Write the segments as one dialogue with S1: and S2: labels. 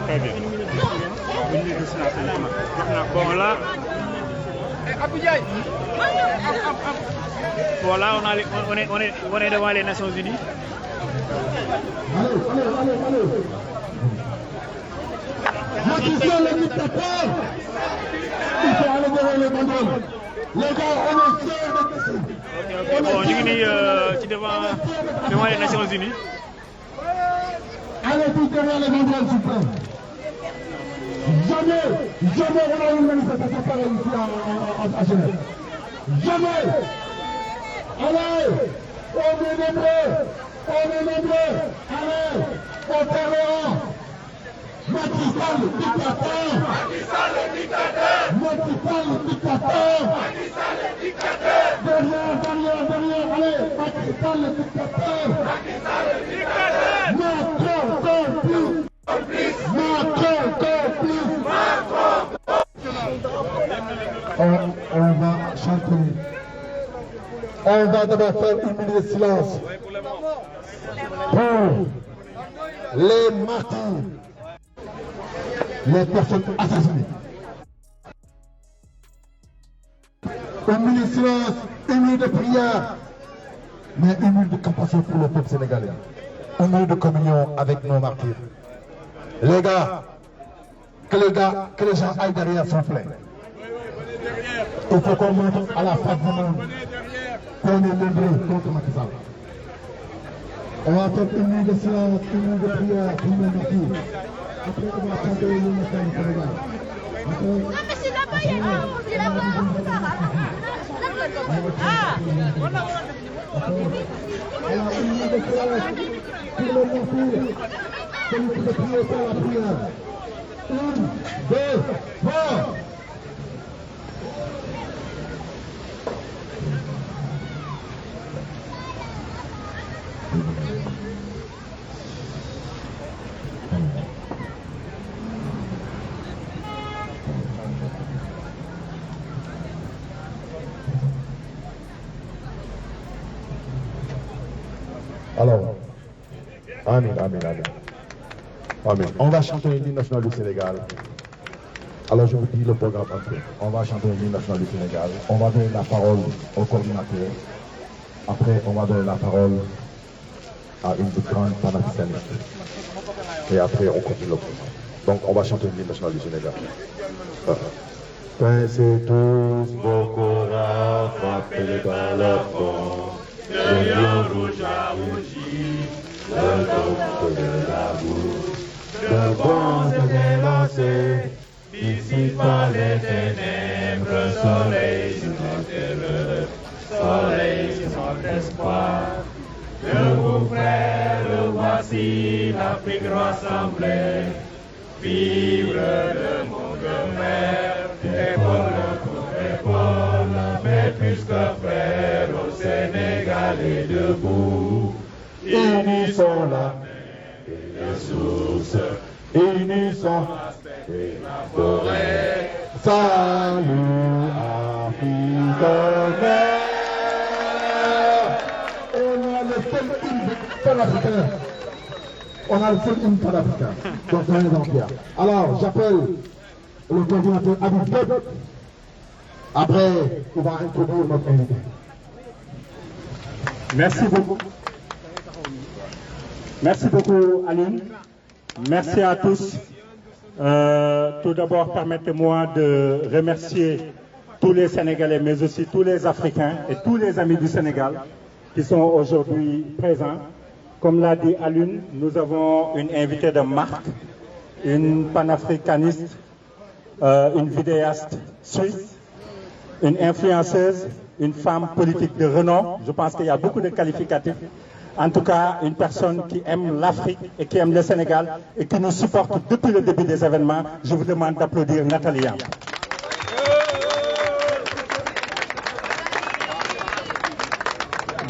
S1: Très bien. Bon là, voilà, on est devant les Nations Unies.
S2: Macky Sall le dictateur, il faut aller devant les banderoles. Les gars, on est fiers de ceci.
S1: Ok, bon, ñu ngi nii ci devant les Nations Unies.
S2: Allez tous devant les banderoles suprêmes. Jamais on a eu une manifestation pareille ici à Genève. Jamais. Allez, on est nombreux. Allez, au terrain. Macky Sall le dictateur. Derrière, allez, Macky Sall le dictateur. Macron complice. On va chanter. On va d'abord faire une minute de silence pour les martyrs, les personnes assassinées. Une minute de silence, une minute de prière, mais une minute de compassion pour le peuple sénégalais. Une minute de communion avec nos martyrs. Les gars, que les gens aillent derrière s'il vous plaît. Il faut qu'on montre à la face du monde qu'on est nombreux contre Macky Sall. On va faire une minute de silence, une minute de prière pour les martyrs. Après, on va chanter le message du Sénégal.
S3: Non, mais c'est là-bas, il y a un, on dit là-bas.
S2: Alors, une minute de silence pour les martyrs. Celui qui veut prier pour la prière. 1, 2, 3. Alors, Amin. On va chanter l'hymne national du Sénégal. Alors je vous dis le programme un peu. On va chanter l'hymne national du Sénégal. On va donner la parole au coordinateur. Après, on va donner la parole à une grande panafricaniste. Et après, on continue le programme. Donc, on va chanter l'hymne national du Sénégal. Pincez tous vos courants, frappez dans le fond. Le lion rouge a rougi, le dos de la boue. Le vent se délancé, ici par les ténèbres, soleil sur notre terreur, soleil sur notre espoir. Debout frères, voici l'Afrique rassemblée, vivre le monde mère, épaule pour épaule, mais plus que frères, au Sénégal est debout. Unissons la mer et la source, unissons et la forêt. Salut Afrique mère. On a le seul hymne panafricain. On a le seul hymne panafricain. Donc c'est un exemplaire. Alors j'appelle le coordinateur Habib Diop. Après, on va introduire notre invité.
S4: Merci beaucoup. Merci beaucoup, Aline. Merci à tous. Tout d'abord, permettez-moi de remercier tous les Sénégalais, mais aussi tous les Africains et tous les amis du Sénégal qui sont aujourd'hui présents. Comme l'a dit Aline, nous avons une invitée de marque, une panafricaniste, une vidéaste suisse, une influenceuse, une femme politique de renom. Je pense qu'il y a beaucoup de qualificatifs. En tout cas, une personne qui aime l'Afrique et qui aime le Sénégal et qui nous supporte depuis le début des événements. Je vous demande d'applaudir Nathalie Yamb.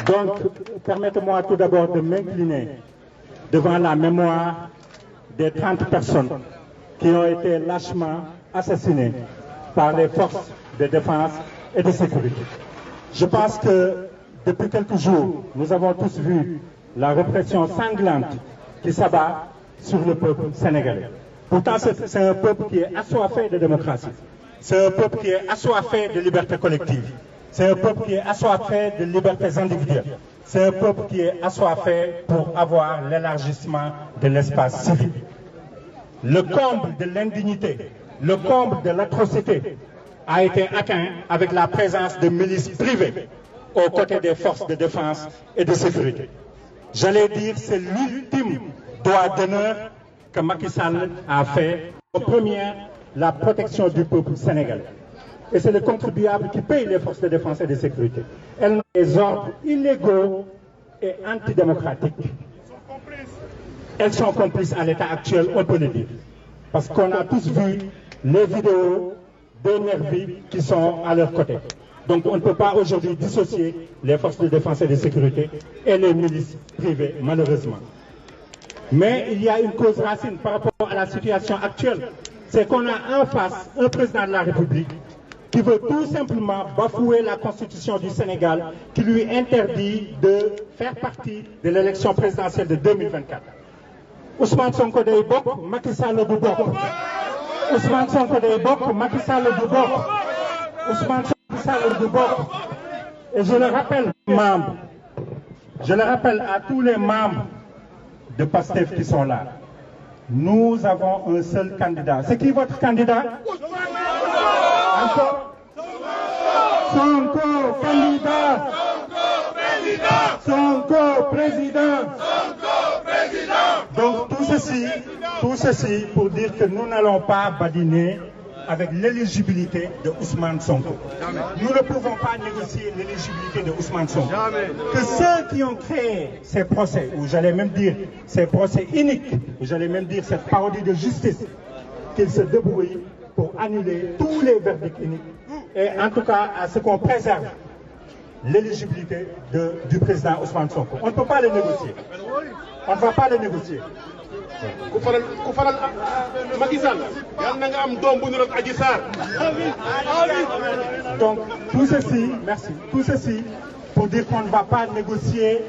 S4: Donc, permettez-moi tout d'abord de m'incliner devant la mémoire des 30 personnes qui ont été lâchement assassinées par les forces de défense et de sécurité. Je pense que depuis quelques jours, nous avons tous vu la répression sanglante qui s'abat sur le peuple sénégalais. Pourtant, c'est un peuple qui est assoiffé de démocratie. C'est un peuple qui est assoiffé de liberté collective. C'est un peuple qui est assoiffé de libertés individuelles. C'est un peuple qui est assoiffé pour avoir l'élargissement de l'espace civil. Le comble de l'indignité, le comble de l'atrocité a été atteint avec la présence de milices privées aux côtés des forces de défense et de sécurité. J'allais dire, c'est l'ultime droit d'honneur que Macky Sall a fait. En première, la protection du peuple sénégalais. Et c'est le contribuable qui paye les forces de défense et de sécurité. Elles ont des ordres illégaux et antidémocratiques. Elles sont complices à l'état actuel, on peut le dire. Parce qu'on a tous vu les vidéos des nervis qui sont à leur côté. Donc on ne peut pas aujourd'hui dissocier les forces de défense et de sécurité et les milices privées, malheureusement. Mais il y a une cause racine par rapport à la situation actuelle. C'est qu'on a en face un président de la République qui veut tout simplement bafouer la constitution du Sénégal, qui lui interdit de faire partie de l'élection présidentielle de 2024. Ousmane Sonko day bokk, Macky Sall du bokk. Ousmane Sonko day bokk, Macky Sall du bokk. Ousmane Sonko Sall du bokk. Et je le rappelle à tous les membres de PASTEF qui sont là. Nous avons un seul candidat. C'est qui votre candidat? Encore? Sonko candidat. Sonko président. Donc tout ceci pour dire que nous n'allons pas badiner avec l'éligibilité de Ousmane Sonko. Nous ne pouvons pas négocier l'éligibilité de Ousmane Sonko. Que ceux qui ont créé ces procès, ou j'allais même dire ces procès iniques, ou j'allais même dire cette parodie de justice, qu'ils se débrouillent pour annuler tous les verdicts iniques, et en tout cas à ce qu'on préserve l'éligibilité du président Ousmane Sonko. On ne peut pas le négocier. On ne va pas le négocier. Donc tout ceci, merci, tout ceci pour dire qu'on ne va pas négocier,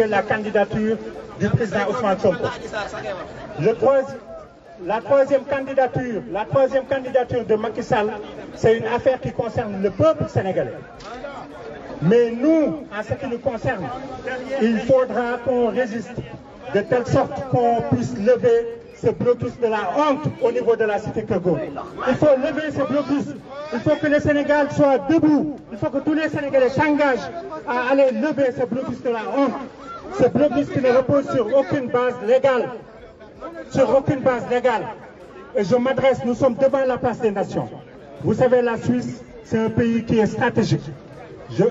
S4: la candidature du président Ousmane Sonko. La troisième candidature de Macky Sall, c'est une affaire qui concerne le peuple sénégalais. Mais nous, en ce qui nous concerne, il faudra qu'on résiste de telle sorte qu'on puisse lever ce blocus de la honte au niveau de la cité Kego. Il faut lever ce blocus. Il faut que le Sénégal soit debout. Il faut que tous les Sénégalais s'engagent à aller lever ce blocus de la honte. Ce blocus qui ne repose sur aucune base légale. Et je m'adresse, nous sommes devant la place des nations. Vous savez, la Suisse, c'est un pays qui est stratégique.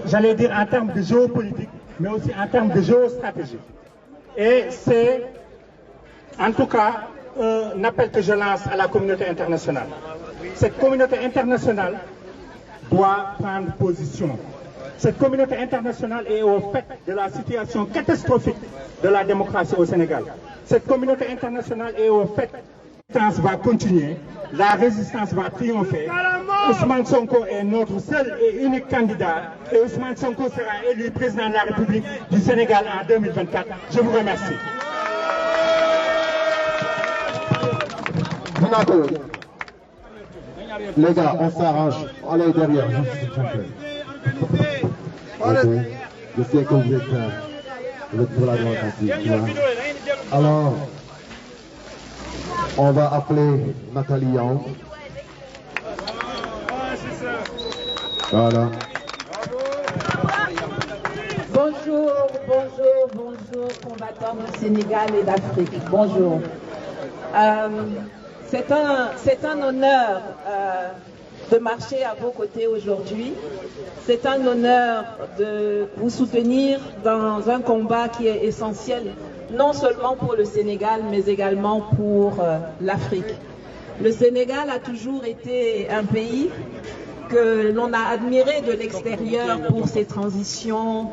S4: J'allais dire en termes de géopolitique, mais aussi en termes de géostratégie. Et c'est, en tout cas, un appel que je lance à la communauté internationale. Cette communauté internationale doit prendre position. Cette communauté internationale est au fait de la situation catastrophique de la démocratie au Sénégal. Cette communauté internationale est au fait que la résistance va continuer, la résistance va triompher. Ousmane Sonko est notre seul et unique candidat et Ousmane Sonko sera élu président de la République du Sénégal en 2024. Je vous remercie.
S2: Les gars, on s'arrange. Allez derrière, juste s'il vous plaît. Okay. Je sais que vous êtes pour la démocratie. Alors, on va appeler Nathalie Yang. Voilà.
S5: Bonjour, combattants du Sénégal et d'Afrique. Bonjour. C'est un honneur de marcher à vos côtés aujourd'hui. C'est un honneur de vous soutenir dans un combat qui est essentiel, non seulement pour le Sénégal, mais également pour l'Afrique. Le Sénégal a toujours été un pays que l'on a admiré de l'extérieur pour ses transitions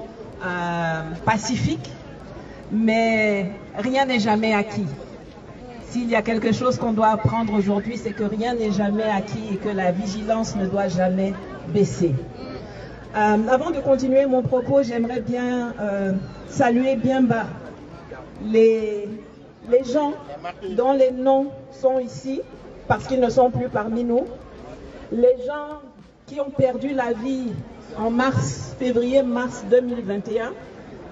S5: pacifiques, mais rien n'est jamais acquis. S'il y a quelque chose qu'on doit apprendre aujourd'hui, c'est que rien n'est jamais acquis et que la vigilance ne doit jamais baisser. Avant de continuer mon propos, j'aimerais bien saluer bien bas les gens dont les noms sont ici, parce qu'ils ne sont plus parmi nous. Les gens qui ont perdu la vie en février-mars 2021,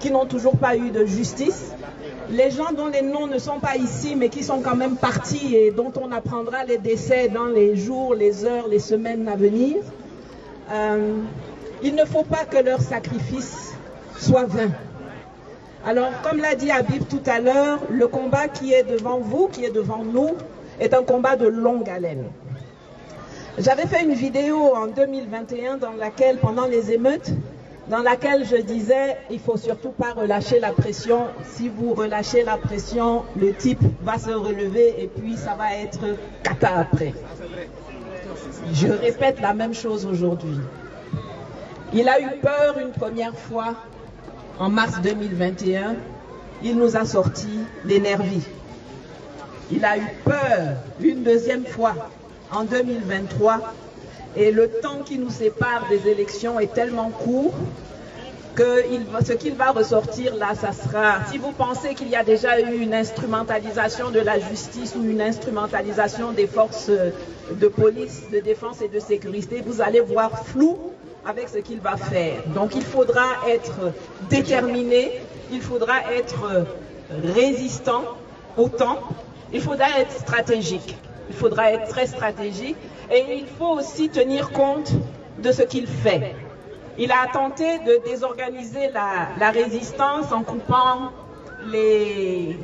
S5: qui n'ont toujours pas eu de justice. Les gens dont les noms ne sont pas ici, mais qui sont quand même partis et dont on apprendra les décès dans les jours, les heures, les semaines à venir. Il ne faut pas que leur sacrifice soit vain. Alors, comme l'a dit Habib tout à l'heure, le combat qui est devant vous, qui est devant nous, est un combat de longue haleine. J'avais fait une vidéo en 2021 dans laquelle, pendant les émeutes, dans laquelle je disais, il ne faut surtout pas relâcher la pression. Si vous relâchez la pression, le type va se relever et puis ça va être cata après. Je répète la même chose aujourd'hui. Il a eu peur une première fois en mars 2021. Il nous a sorti les nervis. Il a eu peur une deuxième fois en 2023. Et le temps qui nous sépare des élections est tellement court que ce qu'il va ressortir là, ça sera... Si vous pensez qu'il y a déjà eu une instrumentalisation de la justice ou une instrumentalisation des forces de police, de défense et de sécurité, vous allez voir flou avec ce qu'il va faire. Donc il faudra être déterminé, il faudra être résistant au temps, il faudra être stratégique. Il faudra être très stratégique et il faut aussi tenir compte de ce qu'il fait. Il a tenté de désorganiser la résistance en coupant les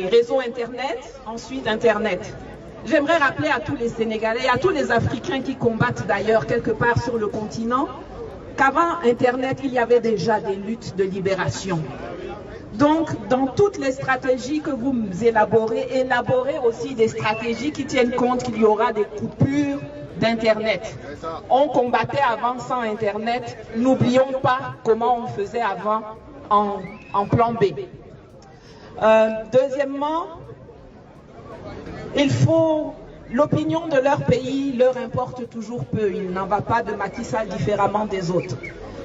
S5: réseaux Internet, ensuite Internet. J'aimerais rappeler à tous les Sénégalais, à tous les Africains qui combattent d'ailleurs quelque part sur le continent, qu'avant Internet, il y avait déjà des luttes de libération. Donc, dans toutes les stratégies que vous élaborez aussi des stratégies qui tiennent compte qu'il y aura des coupures d'Internet. On combattait avant sans Internet, n'oublions pas comment on faisait avant en plan B. Deuxièmement, l'opinion de leur pays leur importe toujours peu. Il n'en va pas de Macky Sall différemment des autres.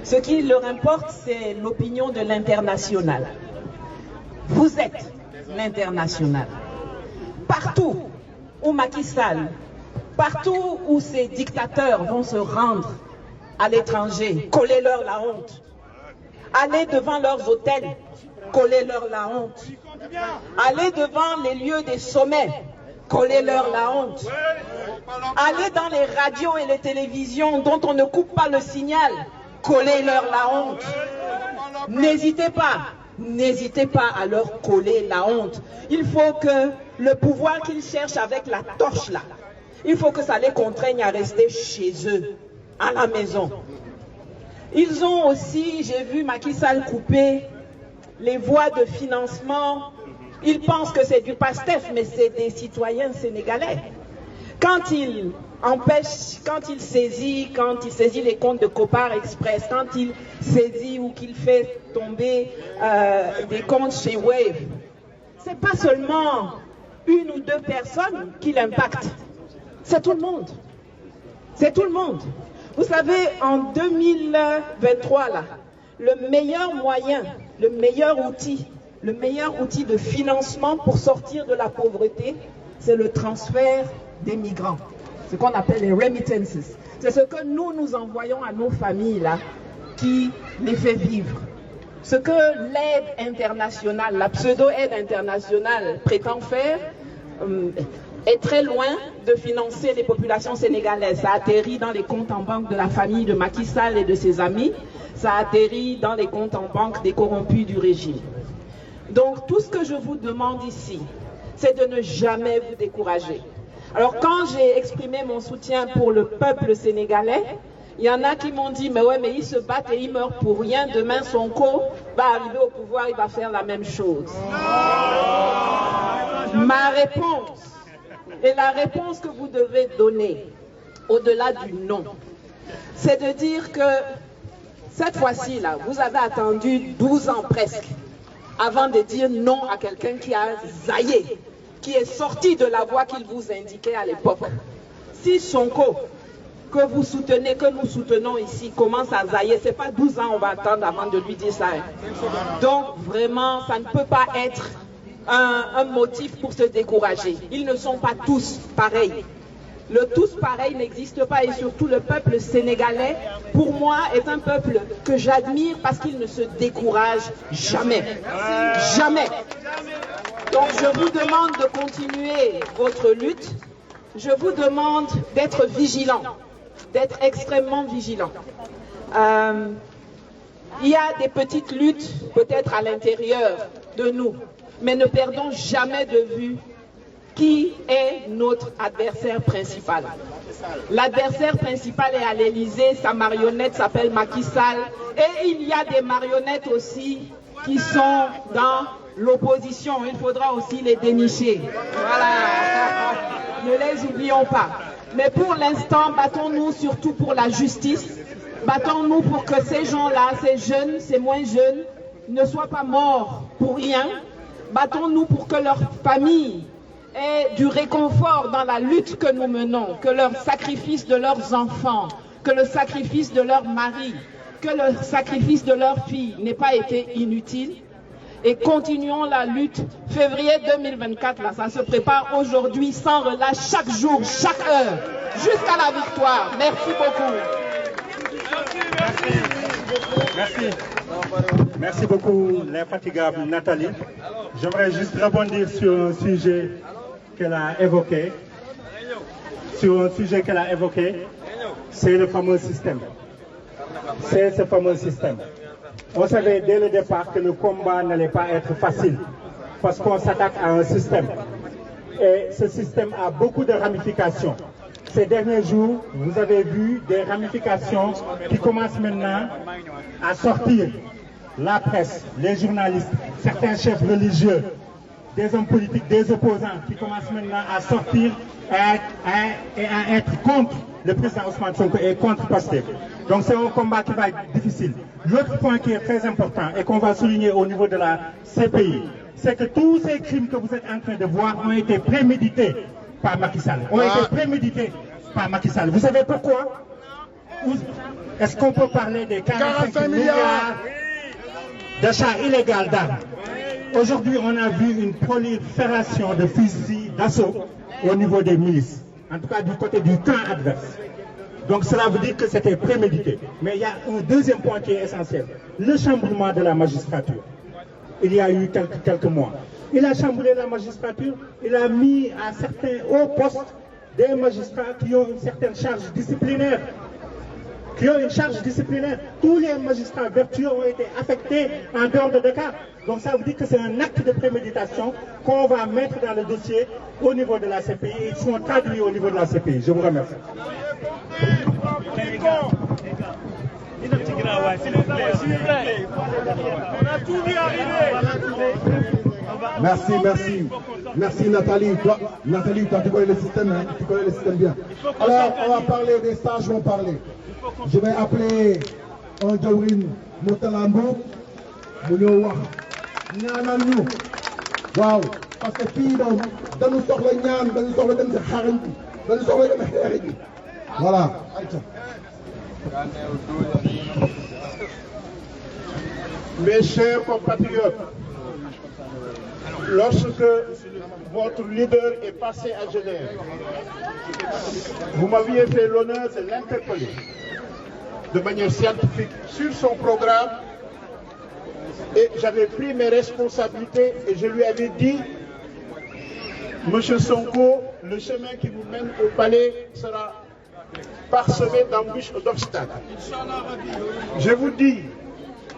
S5: Ce qui leur importe, c'est l'opinion de l'international. Vous êtes l'international. Partout où Macky Sall, partout où ces dictateurs vont se rendre à l'étranger, collez-leur la honte. Allez devant leurs hôtels, collez-leur la honte. Allez devant les lieux des sommets, collez-leur la honte. Allez dans les radios et les télévisions dont on ne coupe pas le signal, collez-leur la honte. N'hésitez pas à leur coller la honte. Il faut que le pouvoir qu'ils cherchent avec la torche là, il faut que ça les contraigne à rester chez eux, à la maison. Ils ont aussi, j'ai vu Macky Sall couper les voies de financement. Ils pensent que c'est du PASTEF, mais c'est des citoyens sénégalais. Quand il saisit les comptes de Copar Express, quand il saisit ou qu'il fait tomber des comptes chez Wave, c'est pas seulement une ou deux personnes qui l'impactent, c'est tout le monde. C'est tout le monde. Vous savez, en 2023, là, le meilleur moyen, le meilleur outil de financement pour sortir de la pauvreté, c'est le transfert des migrants, ce qu'on appelle les remittances. C'est ce que nous envoyons à nos familles là, qui les fait vivre. Ce que l'aide internationale, la pseudo-aide internationale prétend faire, est très loin de financer les populations sénégalaises. Ça atterrit dans les comptes en banque de la famille de Macky Sall et de ses amis. Ça atterrit dans les comptes en banque des corrompus du régime. Donc tout ce que je vous demande ici, c'est de ne jamais vous décourager. Alors quand j'ai exprimé mon soutien pour le peuple sénégalais, il y en a qui m'ont dit, mais ouais, mais ils se battent et ils meurent pour rien. Demain, Sonko va arriver au pouvoir, il va faire la même chose. Ma réponse, et la réponse que vous devez donner, au-delà du non, c'est de dire que cette fois-ci, là, vous avez attendu 12 ans presque avant de dire non à quelqu'un qui a zaillé, qui est sorti de la voie qu'il vous indiquait à l'époque. Si Sonko que vous soutenez, que nous soutenons ici, commence à zailler. C'est pas 12 ans on va attendre avant de lui dire ça. Donc vraiment, ça ne peut pas être un motif pour se décourager. Ils ne sont pas tous pareils. Le tous pareil n'existe pas et surtout le peuple sénégalais, pour moi, est un peuple que j'admire parce qu'il ne se décourage jamais. Jamais. Donc je vous demande de continuer votre lutte. Je vous demande d'être vigilant, d'être extrêmement vigilant. Il y a des petites luttes peut-être à l'intérieur de nous, mais ne perdons jamais de vue qui est notre adversaire principal. L'adversaire principal est à l'Élysée, sa marionnette s'appelle Macky Sall, et il y a des marionnettes aussi qui sont dans l'opposition. Il faudra aussi les dénicher. Voilà. Ne les oublions pas. Mais pour l'instant, battons-nous surtout pour la justice. Battons-nous pour que ces gens-là, ces jeunes, ces moins jeunes, ne soient pas morts pour rien. Battons-nous pour que leurs familles aient du réconfort dans la lutte que nous menons, que le sacrifice de leurs enfants, que le sacrifice de leur mari, que le sacrifice de leurs filles n'ait pas été inutile. Et continuons la lutte. Février 2024, là, ça se prépare aujourd'hui sans relâche, chaque jour, chaque heure, jusqu'à la victoire. Merci beaucoup.
S4: Merci. Merci beaucoup, l'infatigable Nathalie. J'aimerais juste rebondir sur un sujet qu'elle a évoqué. C'est le fameux système. C'est ce fameux système. On savait dès le départ que le combat n'allait pas être facile parce qu'on s'attaque à un système. Et ce système a beaucoup de ramifications. Ces derniers jours, vous avez vu des ramifications qui commencent maintenant à sortir. La presse, les journalistes, certains chefs religieux, des hommes politiques, des opposants qui commencent maintenant à sortir et à être contre le président Ousmane Sonko et contre Pastef. Donc c'est un combat qui va être difficile. L'autre point qui est très important et qu'on va souligner au niveau de la CPI, c'est que tous ces crimes que vous êtes en train de voir ont été prémédités par Macky Sall. Vous savez pourquoi? Est-ce qu'on peut parler des 45 milliards d'achat illégal d'armes? Aujourd'hui, on a vu une prolifération de fusils d'assaut au niveau des milices, en tout cas du côté du camp adverse. Donc cela veut dire que c'était prémédité. Mais il y a un deuxième point qui est essentiel, le chamboulement de la magistrature. Il y a eu quelques mois. Il a chamboulé la magistrature, il a mis à certains hauts postes des magistrats qui ont une certaine charge disciplinaire. Tous les magistrats vertueux ont été affectés en dehors de Dakar. Donc ça veut dire que c'est un acte de préméditation qu'on va mettre dans le dossier au niveau de la CPI et ils seront traduits au niveau de la CPI. Je vous remercie.
S2: Merci Nathalie. Nathalie, toi tu connais le système, hein? Tu connais le système bien. Alors on va parler, des sages vont parler. Je vais appeler un Jawrin Motalambo, mu wax ñaanal ñu waaw parce que fii doom dañu soxla ñaan, dañu soxla dem si xarañ bi, dañu soxla dem xeex ji. Voilà.
S6: Mes chers compatriotes, lorsque votre leader est passé à Genève, vous m'aviez fait l'honneur de l'interpeller de manière scientifique sur son programme et j'avais pris mes responsabilités et je lui avais dit, Monsieur Sonko, le chemin qui vous mène au palais sera parsemé d'embûches et d'obstacles. Je vous dis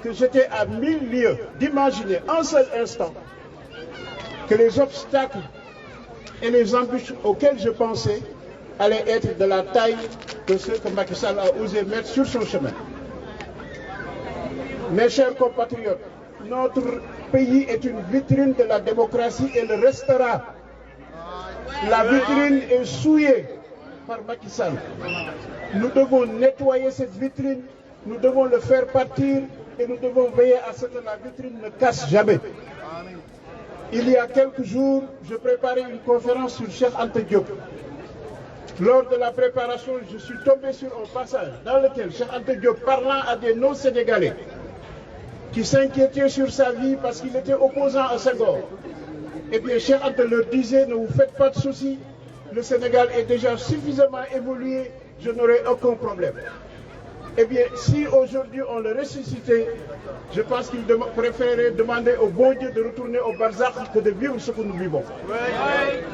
S6: que j'étais à 1000 lieues d'imaginer un seul instant que les obstacles et les embûches auxquelles je pensais allaient être de la taille de ceux que Macky Sall a osé mettre sur son chemin. Mes chers compatriotes, notre pays est une vitrine de la démocratie et le restera. La vitrine est souillée par Macky Sall. Nous devons nettoyer cette vitrine, nous devons le faire partir et nous devons veiller à ce que la vitrine ne casse jamais. Il y a quelques jours, je préparais une conférence sur Cheikh Anta Diop. Lors de la préparation, je suis tombé sur un passage dans lequel Cheikh Anta Diop, parlant à des non-sénégalais qui s'inquiétaient sur sa vie parce qu'il était opposant à Senghor, eh bien Cheikh Anta leur disait, ne vous faites pas de soucis, le Sénégal est déjà suffisamment évolué, je n'aurai aucun problème. Eh bien, si aujourd'hui on le ressuscitait, je pense qu'il préférerait demander au bon Dieu de retourner au barzakh que de vivre ce que nous vivons.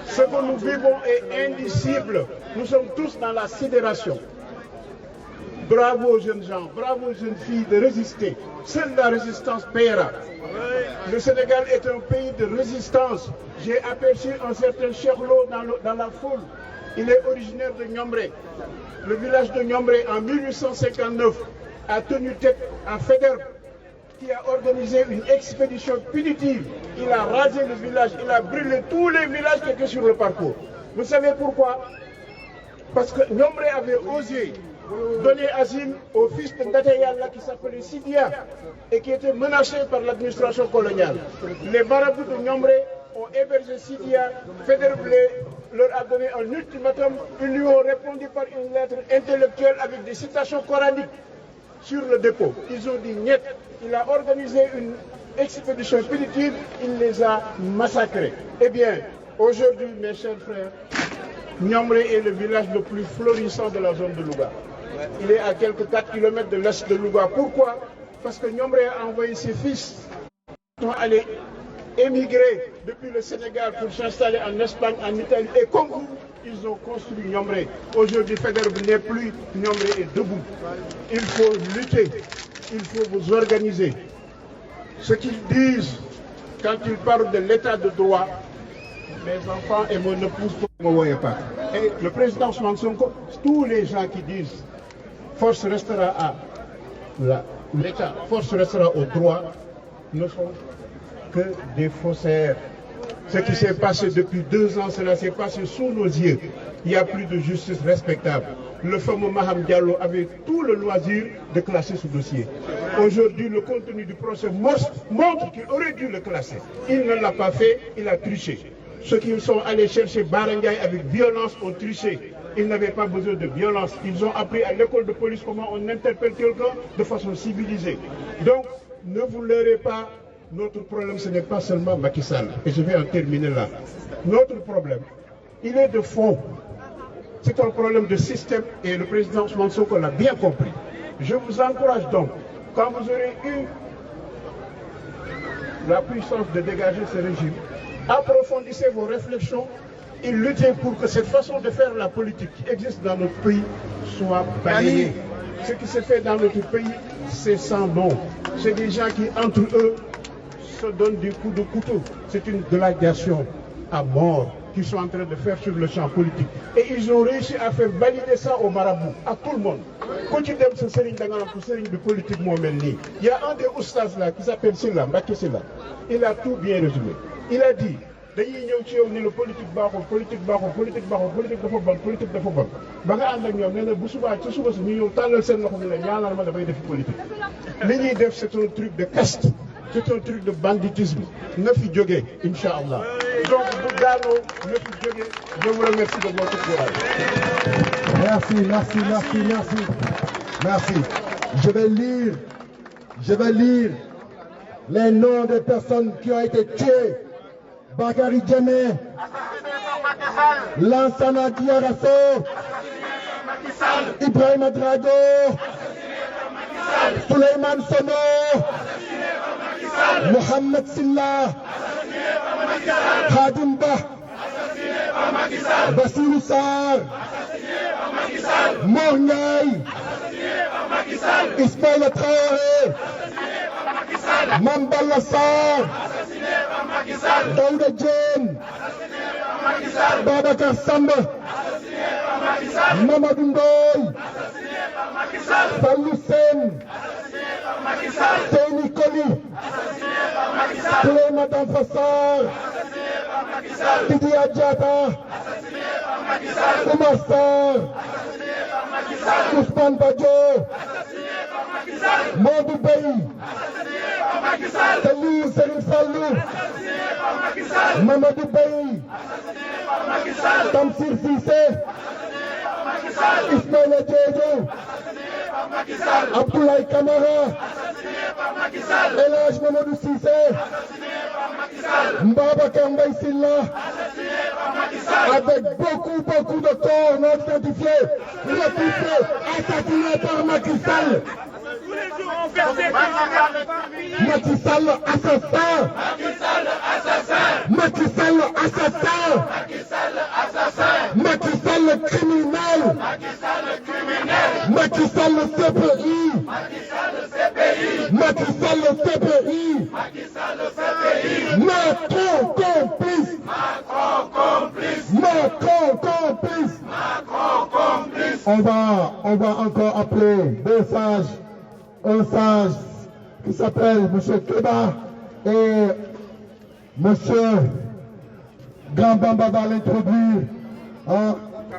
S6: Ce que nous vivons est indicible. Nous sommes tous dans la sidération. Bravo aux jeunes gens, bravo aux jeunes filles de résister. Seule la résistance paiera. Le Sénégal est un pays de résistance. J'ai aperçu un certain Cherlo dans la foule. Il est originaire de Niombré. Le village de Niombré, en 1859, a tenu tête à Faidherbe, qui a organisé une expédition punitive. Il a rasé le village, il a brûlé tous les villages qui étaient sur le parcours. Vous savez pourquoi? Parce que Niombré avait osé donner asile au fils de Ndateyalla qui s'appelait Sidia et qui était menacé par l'administration coloniale. Les marabouts de Niombré ont hébergé Sidia, Faidherbe leur a donné un ultimatum, ils lui ont répondu par une lettre intellectuelle avec des citations coraniques sur le dépôt. Ils ont dit niet. Il a organisé une expédition punitive, il les a massacrés. Eh bien, aujourd'hui, mes chers frères, Niombré est le village le plus florissant de la zone de Louga. Il est à quelques 4 km de l'est de Louga. Pourquoi? Parce que Niombré a envoyé ses fils qui sont allés émigrer depuis le Sénégal pour s'installer en Espagne, en Italie. Et comme vous, ils ont construit Niombré. Aujourd'hui, Faidherbe n'est plus, Niombré est debout. Il faut lutter, il faut vous organiser. Ce qu'ils disent quand ils parlent de l'état de droit, mes enfants et mon épouse ne me voyaient pas. Et le président Ousmane Sonko, tous les gens qui disent force restera à l'État, force restera au droit, ne sont que des faussaires. Ce qui s'est passé depuis 2 ans, cela s'est passé sous nos yeux. Il n'y a plus de justice respectable. Le fameux Maham Diallo avait tout le loisir de classer ce dossier. Aujourd'hui, le contenu du procès montre qu'il aurait dû le classer. Il ne l'a pas fait, il a triché. Ceux qui sont allés chercher Barangay avec violence ont triché. Ils n'avaient pas besoin de violence. Ils ont appris à l'école de police comment on interpelle quelqu'un de façon civilisée. Donc, ne vous leurrez pas. Notre problème, ce n'est pas seulement Macky Sall. Et je vais en terminer là. Notre problème, il est de fond. C'est un problème de système et le président Ousmane Sonko l'a bien compris. Je vous encourage donc, quand vous aurez eu la puissance de dégager ce régime, approfondissez vos réflexions et luttez pour que cette façon de faire la politique qui existe dans notre pays soit balayée. Ce qui se fait dans notre pays, c'est sans nom. C'est des gens qui, entre eux, se donnent des coups de couteau. C'est une gladiation à mort qu'ils sont en train de faire sur le champ politique. Et ils ont réussi à faire valider ça au marabout, à tout le monde. Quand tu aimes ce sérigne de politique, il y a un des oustas là qui s'appelle Silla, Mbaké Silla. Il a tout bien résumé. Il a dit, dañuy ñëw ci yow ni la politique baaxul politique baaxul politique baaxul politique dafa bon politique dafa bon ba nga ànd ak ñoom nee na bu subaa ci suba si ñu ñëw tàllal seen loxo ni la ñaanal ma damay def politique. Li ñuy def c'est un truc de caste, c'est un truc de banditisme. Na fi jógee Inch'Allah. Donc bu daanoo na fi jógee. Je vous remercie de votre courage.
S2: Merci. Je vais lire les noms des personnes qui ont été tuées. Bakary Djemé, Lansana Diarasso, Ibrahima Drago, Souleymane Sono, Mohamed Silla, Khadim Ba, Bassirou Sarr, Mor Ndiaye, Ismaïla Traoré, Mame Balla Sarr, Daouda Diène, Babacar Samba, Mamadou Ndoye, Fallou Sène, Seyni Koli, Souleymane Danfa Sarr, Didier Diatta, Oumar Sarr, Ousmane Badjo, Modou Bey, Saliou Serigne Fallou, Mamadou Bey, Tamsir Cissé, Ismaïla Diédhiou, Abdoulaye Camara, El Hadj Mamadou Cissé, Babacar Mbaye Sylla, avec beaucoup de corps non identifiés, ratifiés, assassinés par Macky Sall. Macky Sall assassin. Macky Sall assassin. Macky Sall criminel. Macky Sall CPI. Macky Sall CPI. Macron complice. Macron complice. On va encore appeler deux sages. Un sage qui s'appelle M. Keba et M. Gambamba va l'introduire. Hein?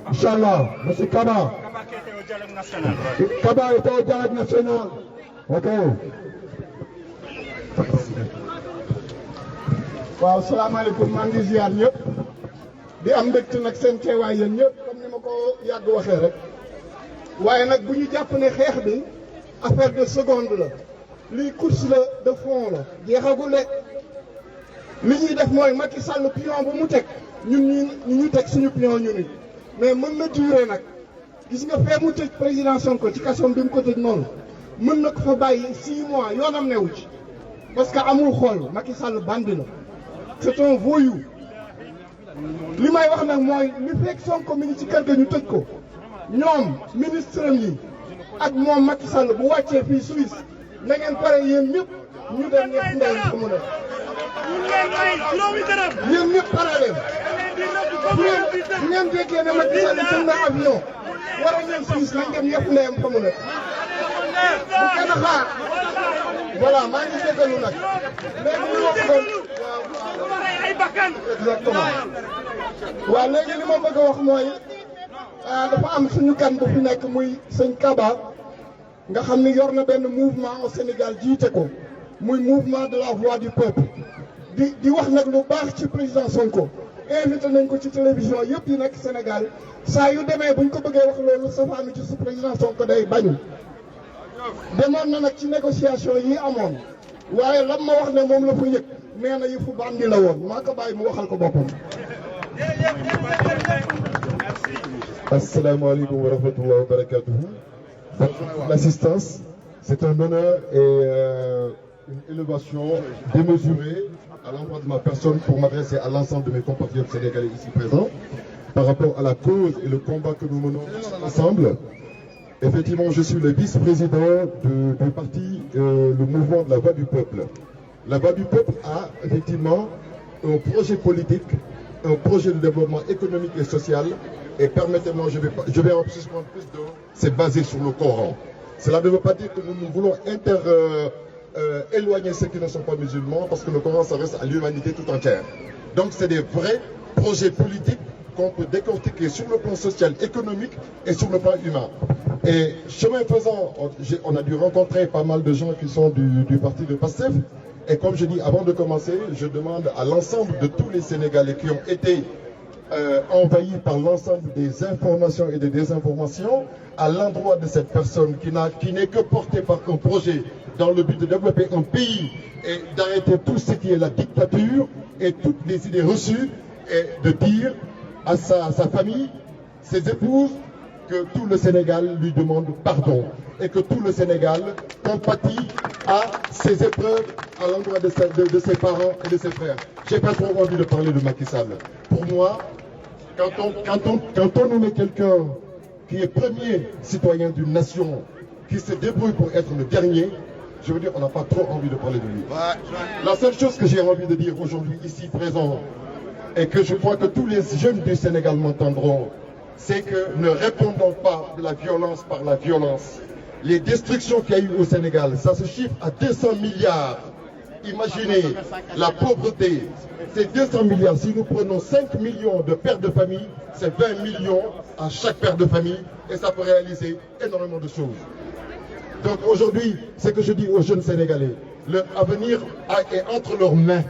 S2: Inch'Allah, M. Kaba. Kaba était au dialogue national. Ok.
S6: waaw salaamaaleykum maa ngi ziar ñëpp di am mbégte nag seen teewaay yéen ñëpp comme ni ma ko yàgg waxee rek waaye nag bu ñu jàpp ne xeex bi affaire de seconde la lii course la de fond la jeexagul li ñuy def mooy Macky Sall pion bu mu teg ñun ñu teg suñu pion ñu ni mais mën na durer nag gis nga fee mu tëj président Sonko ci kasoom bi mu ko tëj noonu mën na ko fa bàyyi 6 mois yoonam newu ci parce que amul xool Macky Sall bandi la c'est un voyou li may wax nag mooy li fekk Sonko mi ngi ci kër ga ñu tëj ko ñoom ministre yi ak moom Macky Sall bu wàccee fii Suisse na ngeen pare yéen ñëpp ñu dem ñëpp ndeyam fa mu nekk. yéen ñëpp pare leen. bu ngeen déggee ne Macky Sall jël na avion war a ñëw Suisse nañ dem ñëpp ndeyam fa mu nekk. bu kenn xaar. voilà maa ngi déggalu nag. léegi li ma bëgg exactement. waaw léegi li ma bëgg a wax mooy. dafa am suñu kan bu fi nekk muy sëñ Kaba nga xam ni yor na benn mouvement au Sénégal jiite ko muy mouvement de la voix du peuple di wax nag lu baax ci président Sonko invité nañ ko ci télévision yëpp yi nekk Sénégal saa yu demee buñ ko bëggee wax loolu safaanu ci su président Sonko day bañ demoon na nag ci négociation yi amoon waaye lam ma wax ne moom la fa yëg nee na yëfu bandi la woon maa ko bàyyi mu waxal ko boppam.
S2: Assalamu alaikum wa rahmatullahi wa barakatuh. L'assistance, c'est un honneur et une élévation démesurée à l'endroit de ma personne pour m'adresser à l'ensemble de mes compatriotes sénégalais ici présents par rapport à la cause et le combat que nous menons ensemble. Effectivement, je suis le vice-président du parti, le mouvement de la Voix du Peuple. La Voix du Peuple a effectivement un projet politique, un projet de développement économique et social. Et permettez-moi, je vais en suspendre plus d'eau. C'est basé sur le Coran. Cela ne veut pas dire que nous voulons éloigner ceux qui ne sont pas musulmans, parce que le Coran s'adresse à l'humanité tout entière. Donc c'est des vrais projets politiques qu'on peut décortiquer sur le plan social, économique et sur le plan humain. Et chemin faisant, on a dû rencontrer pas mal de gens qui sont du parti de PASTEF. Et comme je dis, avant de commencer, je demande à l'ensemble de tous les Sénégalais qui ont été envahis par l'ensemble des informations et des désinformations à l'endroit de cette personne qui n'est que portée par un projet dans le but de développer un pays et d'arrêter tout ce qui est la dictature et toutes les idées reçues, et de dire à sa famille, ses épouses, que tout le Sénégal lui demande pardon et que tout le Sénégal compatit à ses épreuves à l'endroit de ses parents et de ses frères. J'ai pas trop envie de parler de Macky Sall. Pour moi, quand on nomme quelqu'un qui est premier citoyen d'une nation, qui se débrouille pour être le dernier, je veux dire, on n'a pas trop envie de parler de lui. La seule chose que j'ai envie de dire aujourd'hui ici présent, et que je crois que tous les jeunes du Sénégal m'entendront, c'est que ne répondons pas de la violence par la violence. Les destructions qu'il y a eu au Sénégal, ça se chiffre à 200 milliards. Imaginez la pauvreté. Ces 200 milliards, si nous prenons 5 millions de pères de famille, c'est 20 millions à chaque père de famille et ça peut réaliser énormément de choses. Donc aujourd'hui, ce que je dis aux jeunes Sénégalais, leur avenir est entre leurs mains.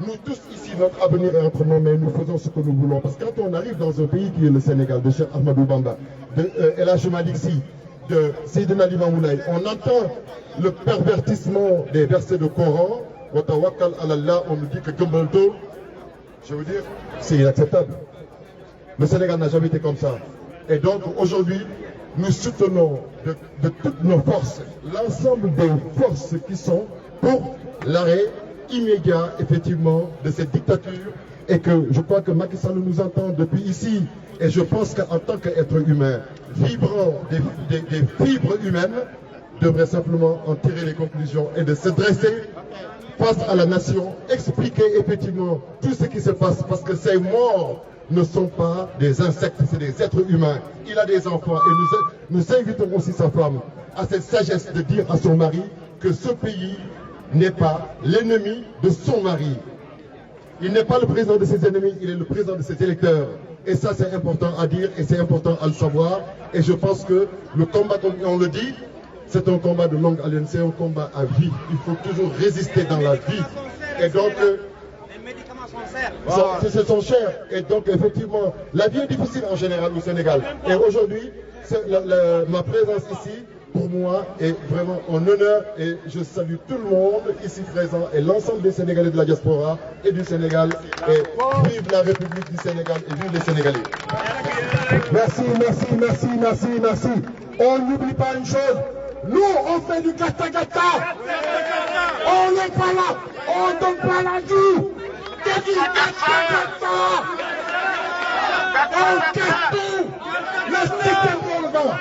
S2: nous tous ici, notre avenir est entre nos mains, nous faisons ce que nous voulons. Parce que quand on arrive dans un pays qui est le Sénégal, de Cheikh Ahmadou Bamba, de El Hadji Malick Sy, de Seydina Limamou Laye, on entend le pervertissement des versets de Coran. Wa tawakkal ala Allah, on nous dit que Gumbaldo, je veux dire, c'est inacceptable. Le Sénégal n'a jamais été comme ça. Et donc aujourd'hui, nous soutenons de toutes nos forces l'ensemble des forces qui sont pour l'arrêt immédiat, effectivement, de cette dictature. Et que je crois que Macky Sall nous entend depuis ici. Et je pense qu'en tant qu'être humain, vibrant des fibres humaines, devrait simplement en tirer les conclusions et de se dresser face à la nation, expliquer effectivement tout ce qui se passe, parce que ces morts ne sont pas des insectes, c'est des êtres humains. Il a des enfants et nous invitons aussi sa femme à cette sagesse de dire à son mari que ce pays n'est pas l'ennemi de son mari. Il n'est pas le président de ses ennemis, il est le président de ses électeurs. Et ça, c'est important à dire et c'est important à le savoir. Et je pense que le combat, comme on le dit, c'est un combat de longue haleine, c'est un combat à vie. Il faut toujours résister dans la vie. Et donc,
S7: les médicaments sont chers.
S2: Sont chers. Et donc, effectivement, la vie est difficile en général au Sénégal. Et aujourd'hui, ma présence ici, pour moi, est vraiment un honneur. Et je salue tout le monde ici présent et l'ensemble des Sénégalais de la diaspora et du Sénégal. Et vive la République du Sénégal et vive les Sénégalais.
S8: Merci, merci, merci, merci, merci. On n'oublie pas une chose. Nous, on fait du gata-gata. On n'est pas là. On ne donne pas la vie. C'est du gata-gata. On casse tout. Le système volvant.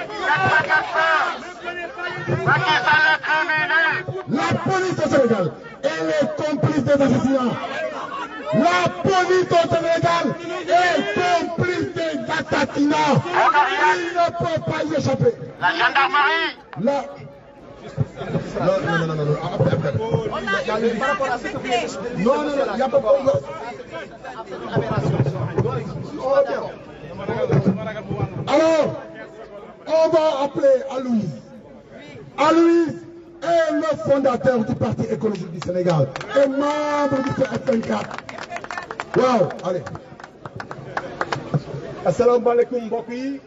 S8: La police au Sénégal, elle est complice des assassinats. La police au Sénégal est complice des assassinats. Il ne peut pas y échapper.
S7: La gendarmerie.
S8: La... Non.
S7: Par rapport à ce que vous dites.
S8: Non, il n'y a pas de problème. Alors, on va appeler Aloïse. Aloïse est le fondateur du Parti écologique du Sénégal et membre du F24. Wow, allez.
S6: Assalamu alaikum mbokk yi.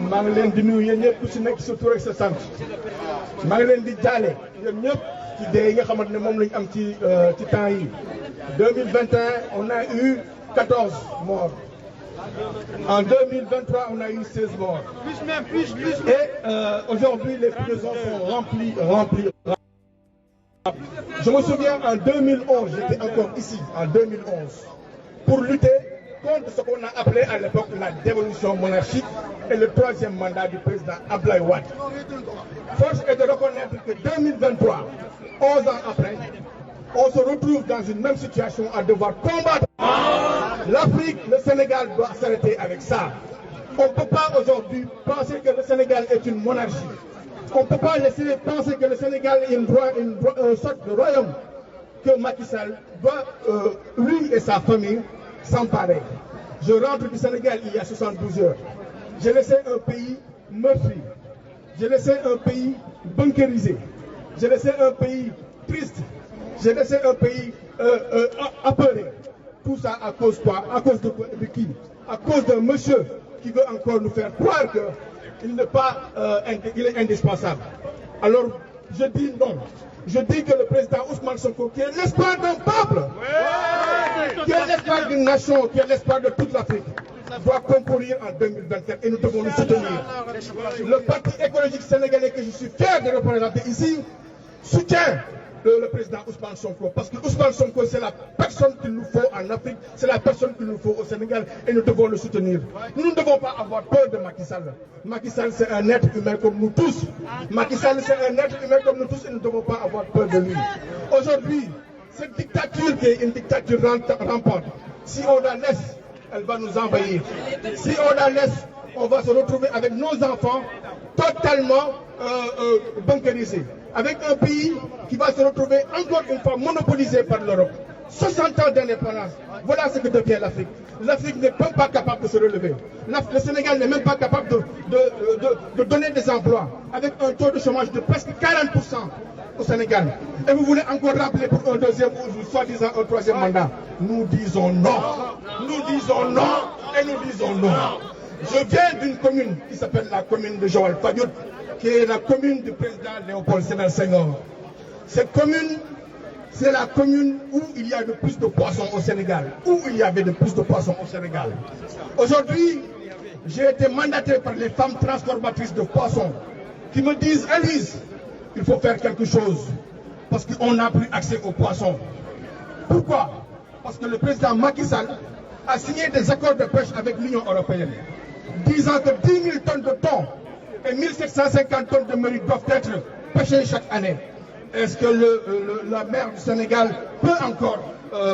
S6: maa ngi leen di nuyu yéen ñëpp ku ci nekk sa tur ak sa sant. maa ngi leen di jaale yéen ñëpp ci dee yi nga xamante ne moom lañ am ci temps yi. 2021 on a eu 14 morts. En 2023 on a eu 16 morts. Et aujourd'hui les prisons sont remplies. Je me souviens en 2011, j'étais encore ici en 2011 pour lutter contre ce qu'on a appelé à l'époque la dévolution monarchique et le troisième mandat du président Abdoulaye Wade. Force est de reconnaître que 2023, 11 ans après, on se retrouve dans une même situation à devoir combattre. L'Afrique, le Sénégal doit s'arrêter avec ça. On ne peut pas aujourd'hui penser que le Sénégal est une monarchie. On ne peut pas laisser penser que le Sénégal est une sorte de royaume que Macky Sall doit, lui et sa famille, s'emparer. Je rentre du Sénégal il y a 72 heures. J'ai laissé un pays meurtri. J'ai laissé un pays bunkérisé. J'ai laissé un pays triste. J'ai laissé un pays apeuré. Tout ça à cause de quoi? À cause de qui? À cause d'un monsieur qui veut encore nous faire croire qu'il n'est pas, il est indispensable. Alors, je dis non. Je dis que le président Ousmane Sonko, qui est l'espoir d'un peuple, qui est l'espoir d'une nation, qui est l'espoir de toute l'Afrique, doit concourir en 2024 et nous devons le soutenir. Le Parti écologique sénégalais que je suis fier de représenter ici soutient le président Ousmane Sonko, parce que Ousmane Sonko c'est la personne qu'il nous faut en Afrique, c'est la personne qu'il nous faut au Sénégal et nous devons le soutenir. Nous ne devons pas avoir peur de Macky Sall. Macky Sall c'est un être humain comme nous tous. Macky Sall c'est un être humain comme nous tous et nous ne devons pas avoir peur de lui. Aujourd'hui, cette dictature qui est une dictature rampante, si on la laisse, elle va nous envahir. Si on la laisse, on va se retrouver avec nos enfants totalement bunkérisés. Avec un pays qui va se retrouver encore une fois monopolisé par l'Europe. 60 ans d'indépendance, voilà ce que devient l'Afrique. L'Afrique n'est même pas capable de se relever. Le Sénégal n'est même pas capable de donner des emplois. Avec un taux de chômage de presque 40%.
S8: au Sénégal. Et vous voulez encore rappeler pour un deuxième ou soi-disant un troisième mandat. Nous disons non. Nous disons non et nous disons non. Je viens d'une commune qui s'appelle la commune de Joal Fadiouth, qui est la commune du président Léopold Sédar Senghor. Cette commune, c'est la commune où il y a le plus de poissons au Sénégal, où il y avait le plus de poissons au Sénégal. Aujourd'hui, j'ai été mandaté par les femmes transformatrices de poissons qui me disent, Elise, il faut faire quelque chose parce qu'on n'a plus accès aux poissons. Pourquoi? Parce que le président Macky Sall a signé des accords de pêche avec l'Union européenne, disant que 10 000 tonnes de thon et 1750 tonnes de mérite doivent être pêchées chaque année. Est-ce que la mer du Sénégal peut encore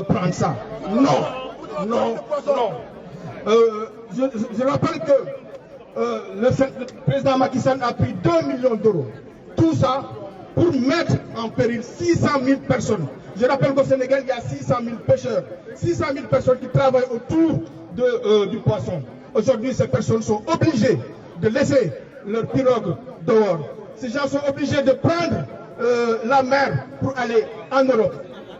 S8: prendre ça? Non, non, non. Je rappelle que le président Macky Sall a pris 2 millions d'euros. Tout ça pour mettre en péril 600 000 personnes. Je rappelle qu'au Sénégal, il y a 600 000 pêcheurs, 600 000 personnes qui travaillent autour du poisson. Aujourd'hui, ces personnes sont obligées de laisser leur pirogue dehors. Ces gens sont obligés de prendre la mer pour aller en Europe.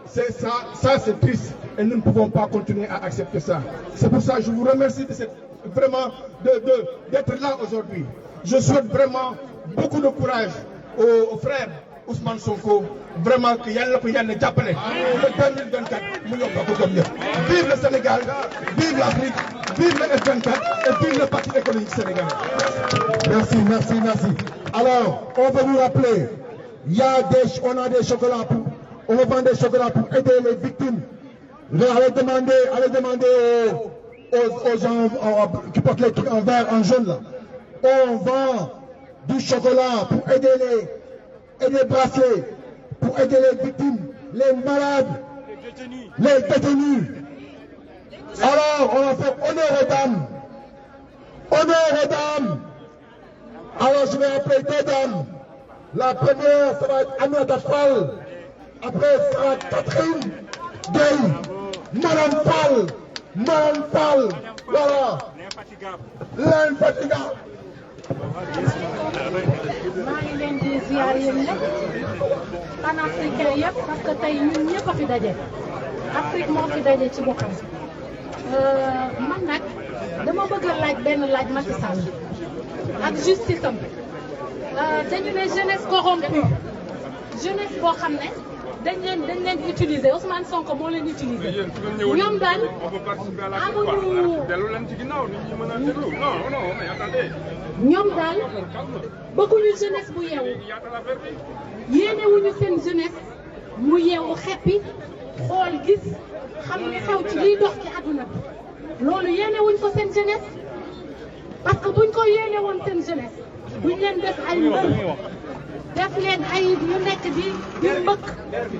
S8: C'est ça c'est triste et nous ne pouvons pas continuer à accepter ça. C'est pour ça que je vous remercie d'être là aujourd'hui. Je souhaite vraiment beaucoup de courage aux frères Ousmane Sonko, vraiment que yàlla ko yàlla jàppale le 2024 mu ñëw bokk comme ñëpp. Vive le Sénégal, vive l'Afrique, vive le F24 et vive le Parti économique sénégalais.
S2: Merci, merci, merci. Alors, on va vous rappeler, on a des chocolats on vend des chocolats pour aider les victimes. Allez demander aux gens qui portent les trucs en vert, en jaune là. On vend du chocolat pour aider les bracelets, pour aider les victimes, les malades, les détenus. Alors, on va faire honneur aux dames. Honneur aux dames. Alors, je vais appeler deux dames. La première, ça va être Aminata Fall. Après, ça va être Catherine Gueye. Madame Fall. Madame Fall. Voilà. L'infatigable.
S3: maa ngi leen di ziar yéen ñëpp panafricain yëpp parce que tey ñun ñëpp a fi daje Afrique moo fi daje ci boppam man nag dama bëgg a laaj benn laaj Macky Sall ak justice am dañu ne jeunesse corrompue jeunesse boo xam ne dañ leen utiliser Ousmane Sonko moo leen utiliser ñoom daal ñoom daal bëgguñu jeunesse bu yeewu yéenewuñu seen jeunesse mu yeewu xeppi xool gis xam li xew ci liy dox ci àdduna bi loolu yéenewuñ ko seen jeunesse parce que buñ ko yéenewoon seen jeunesse buñ leen def ay mbër def leen ay ñu nekk di mbëkk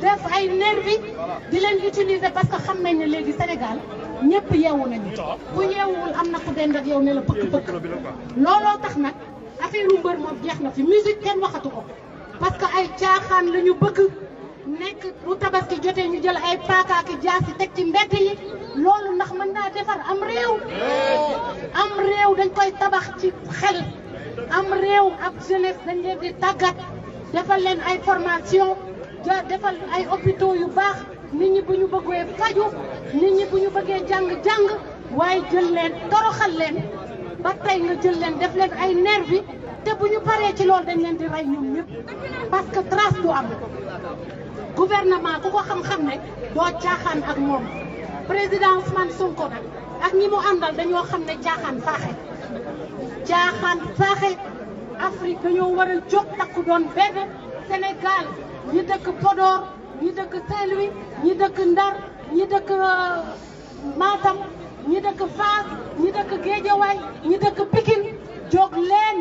S3: def ay nervi di leen utiliser parce que xam nañ ne léegi Sénégal ñëpp yeewu nañu ku yeewuwul am na ku dend ak yow ne la pëkk-pëkk looloo tax nag affaire u mbër moom jeex na fi musique kenn waxatu ko parce que ay caaxaan la ñu bëgg nekk bu tabaski jotee ñu jël ay paakaaki jaasi teg ci mbedd yi loolu ndax mën naa defar am réew dañ koy tabax ci xel am réew ab jeunesse dañ leen di tàggat defal leen ay formation defal ay hôpitaux yu baax nit ñi bu ñu bëggee faju nit ñi bu ñu bëggee jàng waaye jël leen toroxal leen ba tey nga jël leen def leen ay nervi te bu ñu paree ci loolu dañ leen di rey ñoom ñëpp parce que trace du am gouvernement ku ko xam-xam ne doo caaxaan ak moom président Ousmane Sonko nag ak ñi mu àndal dañoo xam ne caaxaan faaxe Afrique dañoo war a jóg takku doon benn Sénégal ñi dëkk Podor ñi dëkk Saint-Louis ñi dëkk Ndar ñi dëkk Matam ñi dëkk Fass ñi dëkk Guédiawaye ñi dëkk Pikine jóg leen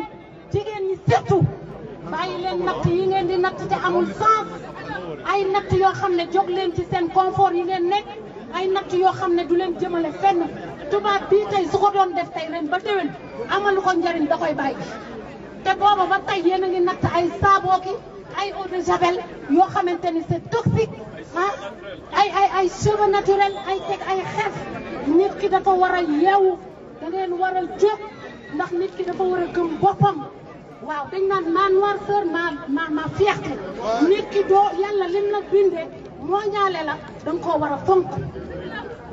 S3: jigéen ñi surtout bàyyi leen natt yi ngeen di natt te amul sens ay natt yoo xam ne jóg leen ci seen confort yi ngeen nekk ay natt yoo xam ne du leen jëmale fenn tubaab bii tey su ko doon def tey ren ba déwén amalu ko njariñ da koy bàyyi te booba ba tey yéen a ngi natt ay saaboo ki ay eau de javel yoo xamante ni c'est toxique ay cheveux naturels ay teg ay xef nit ki dafa war a yeewu da ngeen war a jóg ndax nit ki dafa war a gëm boppam waaw dañ naan ma noirceur ma fierté nit ki doo yàlla lim la bindee moo ñaale la da nga koo war a fonk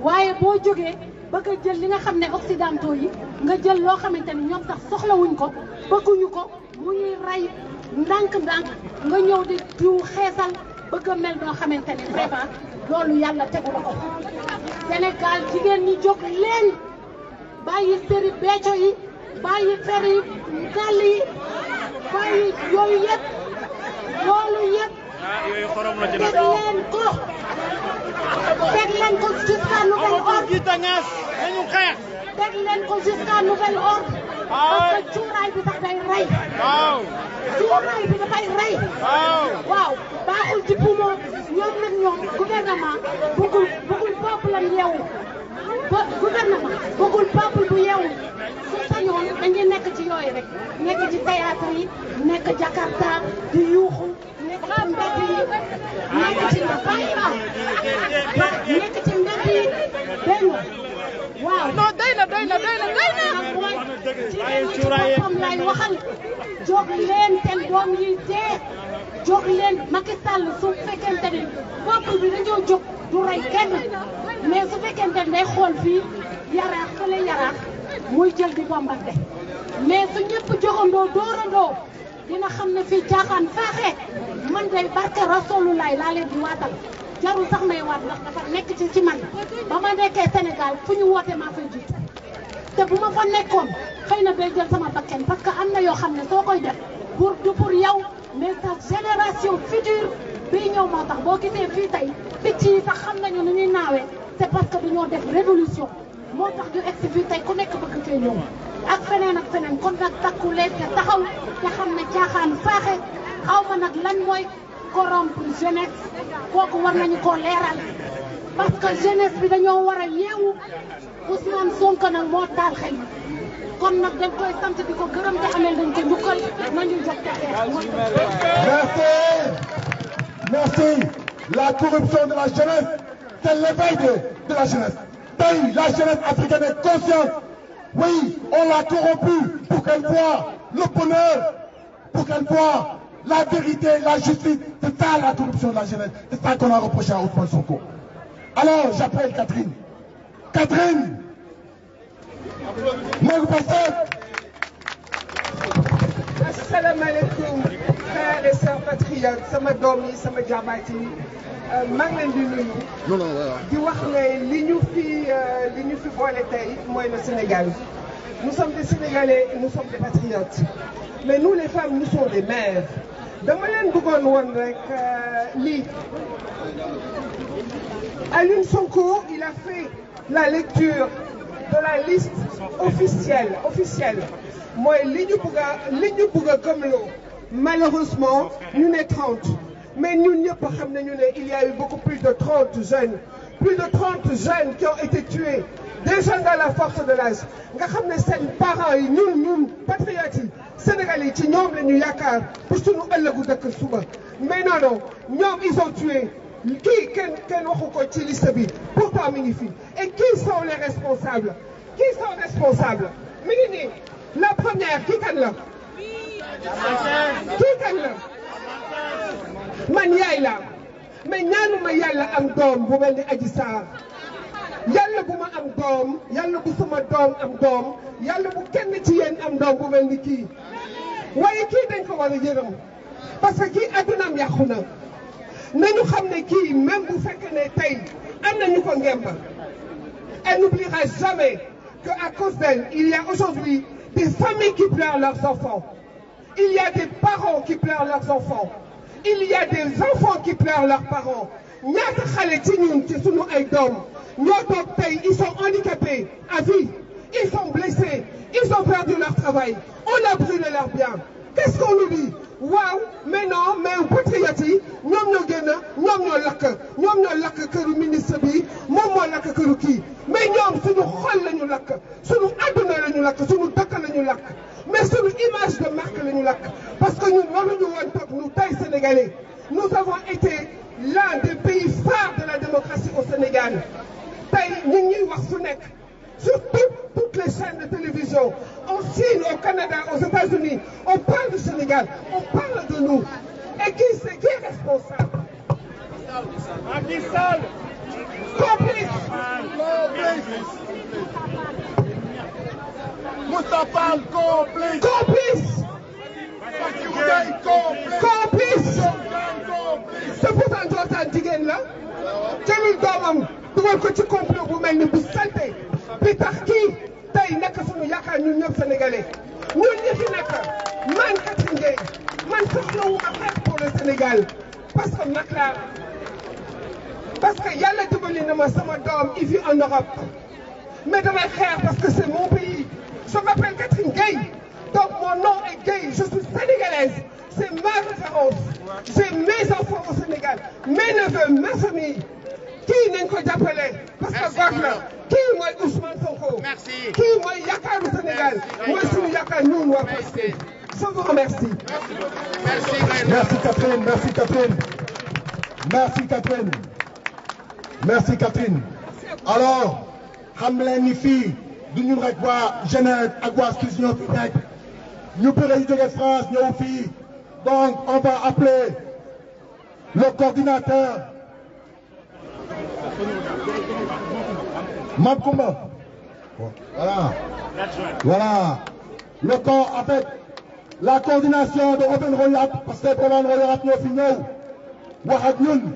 S3: waaye boo jógee bëgg a jël li nga xam ne occidentaux yi nga jël loo xamante ni ñoom sax soxlawuñ ko bëgguñu ko mu ñuy rey ndànk-ndànk nga ñëw di diw xeesal bëgg a mel noo xamante ni vraiment loolu yàlla tegu la ko Sénégal jigéen ñi jóg leen bàyyi séri becco yi bàyyi fer yi dàll yi bàyyi yooyu yëpp loolu yëpp teg leen ko jusqu'à nouvel ordre teg leen ko jusqu'à nouvel ordre parce que cuuraay bi sax day rey cuuraay bi dafay rey waaw baaxul ci poumon ñoom nag ñoom gouvernement bëggul peuple am yeewu gouvernement bëggul peuple bu yeewu su sañoon dañuy nekk ci yooyu rek nekk ci théâtre yi nekk Jakarta di yuuxu nekk ci mbedd yi nekk ci nekk ci mbedd yi dégg nga waaw
S7: non doy na
S3: mooy ci boppam lay waxal jóg leen seen doom yi dee jóg leen Macky Sall su fekkente ni peuple bi dañoo jóg du rey kenn mais su fekkente ni day xool fii yaraax fële yaraax muy jël di bombardé mais su ñëpp jógandoo dóorandoo dina xam ne fii caaxaan faaxee man day barke Rasulullah laa leen di waatal jarul sax may waat ndax dafa nekk ci man ba ma nekkee Sénégal fu ñu woote maa fay jiitu te bu ma fa nekkoon xëy na day jël sama bakken parce que am na yoo xam ne soo koy def du pour yow mais sa génération future bii ñëw moo tax boo gisee fii tey picc yi sax xam nañu ni ñuy naawee c'est parce que dañoo def révolution moo tax ñu egsi fii tey ku nekk bëgg fee ñëw ak feneen kon nag takku leen te taxaw te xam ne caaxaan faaxe xaw ma nag lan mooy corrompre jeunesse kooku war nañu koo leeral parce que jeunesse bi dañoo war a yeewu Ousmane Sonko nag moo taal xel kon nag dañ koy sant di ko gërëm te amee dañ ko njukkal nañu jóg te xeex.
S8: Merci. La corruption de la jeunesse, c'est l'éveil de la jeunesse. La jeunesse africaine est consciente. Oui, on l'a corrompue pour qu'elle voie le bonheur, pour qu'elle voie la vérité, la justice. C'est ça la corruption de la jeunesse. C'est ça qu'on a reproché à Ousmane Sonko. Alors, j'appelle Catherine. Catherine, moi vous pensez.
S9: Assalamu alaikum, frères et sœurs patriotes, sama doom yi sama jabaat yi maa ngi leen di nuyu. di wax ne li ñu fi boole tey mooy le Sénégal. Nous sommes des Sénégalais, nous sommes des patriotes. Mais nous les femmes, nous sommes des mères. dama leen bëggoon woon rek lii. Alioune Sonko, il a fait la lecture de la liste officielle. Moi, li ñu bëgg a gëmloo malheureusement ñu ne 30 mais ñun ñëpp xam nañu ne il y a eu beaucoup plus de 30 jeunes qui ont été tués des jeunes dans la force de l'âge nga xam ne seen parents yi ñun patriotes yi Sénégalais yi ci ñoom la ñu yaakaar pour suñu ëllëgu dëkk suba mais non ñoom ils ont tué kii kenn waxu ko ci liste bi pourtant mi ngi fi et qui sont les responsables mi ngi nii la première kii kan la man yaay la mais ñaanuma yàlla am doom bu mel ni Adji Sarr yàlla bu ma am doom yàlla bu sama doom am doom yàlla bu kenn ci yéen am doom bu mel ni kii waaye kii dañ ko war a yërëm parce que kii addunaam yàqu na nañu xam ne kii même bu fekkee ne tey am na ñu ko ngemba elle n'oubliera jamais que à cause d'elle il y a aujourd'hui des familles qui pleurent leurs enfants. Il y a des parents qui pleurent leurs enfants. Il y a des enfants qui pleurent leurs parents. ñaata xale ci ñun ci sunu ay doom ñoo toog tey ils sont handicapés à vie. Ils sont blessés. Ils ont perdu leur travail. On a brûlé leurs biens. Qu'est-ce qu'on nous dit? Waaw mais non mais patriotes yi ñoom ñoo génn ñoom ñoo lakk këru ministre bi moom moo lakk këru kii mais ñoom suñu xol la ñu lakk suñu adduna la ñu lakk suñu dëkk la ñu lakk mais suñu image de marque la ñu lakk parce que ñun waruñu woon toog nous tey Sénégalais nous avons été l'un des pays phares de la démocratie au Sénégal tey ñu ngi wax su nekk sur toutes les chaînes de télévision en Chine, au Canada, aux États-Unis on parle de Sénégal. On parle de nous. Et qui est responsable?
S1: Macky Sall.
S9: Complice.
S8: Moustapha complice.
S9: Complice. Complice. C'est pourtant dootaan jigéen la jëlul doomam dugal ko ci complot bu mel ni bu salte bi tax kii tey nekk suñu yaakaar ñun ñëpp sénégalais ñun ñi fi nekk man Catherine Gueye man soxlawuma xeex pour le Sénégal parce que nag laa parce que yàlla dimbali na ma sama doom il vit en Europe mais damay xeex parce que c'est mon pays je m'appelle Catherine Gueye donc mon nom est Gueye je suis sénégalaise. C'est ma référence. J'ai mes enfants au Sénégal, mes neveux, ma famille. Qui n'est pas appelé? Parce que Gordon, qui est Ousmane Sonko? Merci. Qui est Yakar au Sénégal? Moi, je suis Yakar, nous, nous passer. Je vous remercie.
S2: Merci Catherine, merci Catherine. Merci Catherine. Merci Catherine. Alors, Hamlen Nifi, du ñu rek waa Genève ak waa Suisse ñoo fi nekk ñu bëre yu jóge France ñëw fii. Donc, on va appeler le coordinateur Mamkoumba. Voilà. Voilà. Le corps avec la coordination de Open Royat, parce que Open Royat nous finit. Wahad Youn.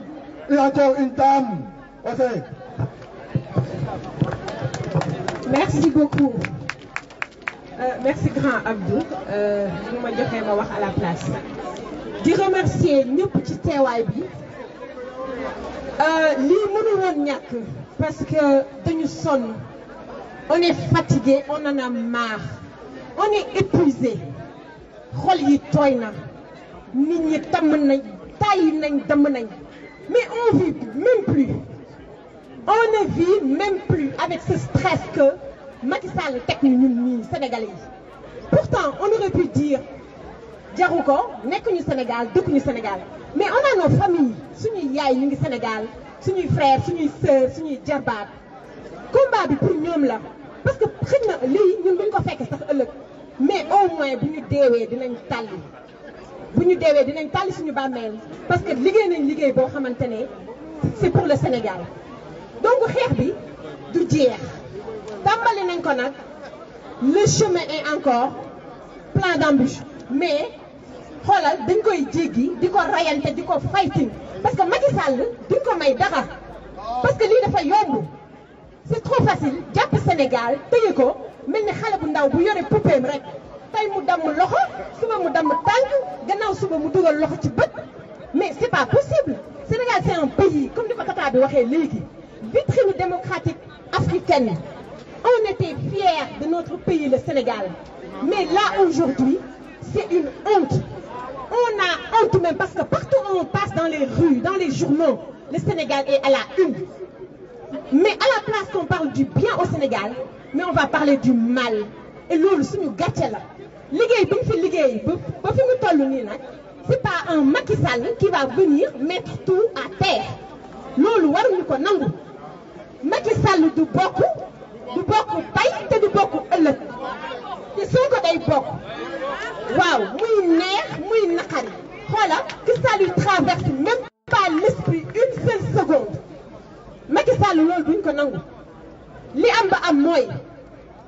S2: Et encore une dame. Ok.
S3: Merci beaucoup. Merci grand Abdou. Je me dirais ma wax à la place. Je remercier ñëpp ci teewaay bi. Lii mënu woon ñàkk parce que dañu sonn. On est fatigué, on en a marre. On est épuisé. Xol yi tooy na. Nit ñi tàmm nañ, tàyyi nañ, damm nañ. Mais on vit même plus. On ne vit même plus avec ce stress que Macky Sall teg ñu ñun ñii Sénégalais yi. Pourtant on aurait pu dire jaru ko nekkuñu Sénégal dëkkuñu Sénégal mais on a nos familles suñuy yaay ñu ngi Sénégal suñuy frères suñuy sœurs suñuy jarbaat combat bi pour ñoom la parce que xëy na lii ñun duñ ko fekk sax ëllëg mais au moins bu ñu deewee dinañ tàlli suñu bàmmeel parce que liggéey nañ liggéey boo xamante ne c'est pour le Sénégal donc xeex bi du jeex. tàmbali nañ ko nag le chemin est encore plein d'embûches mais xoolal dañ koy jéggi di ko rayante di ko fighting parce que Macky Sall duñ ko may dara parce que lii dafa yomb c'est trop facile jàpp Sénégal téye ko mel ni xale bu ndaw bu yore poupéem rek tey mu damm loxo suba mu damm tànk gannaaw suba mu dugal loxo ci bët mais c'est pas possible Sénégal c'est un pays comme ni ko tata bi waxee léegi vitrine démocratique africaine. On était fiers de notre pays, le Sénégal. Mais là, aujourd'hui, c'est une honte. On a honte même parce que partout où on passe dans les rues, dans les journaux, le Sénégal est à la une. Mais à la place qu'on parle du bien au Sénégal, mais on va parler du mal. Et l'eau, c'est c'est pas un Macky Sall qui va venir mettre tout à terre. L'eau, Macky Sall du bokk tey te du bokk ëllëg te Sonko day bokk waaw muy neex muy naqari xoola que ça lui traverse même pas l'esprit une seule seconde Macky Sall loolu duñ ko nangu li am ba am mooy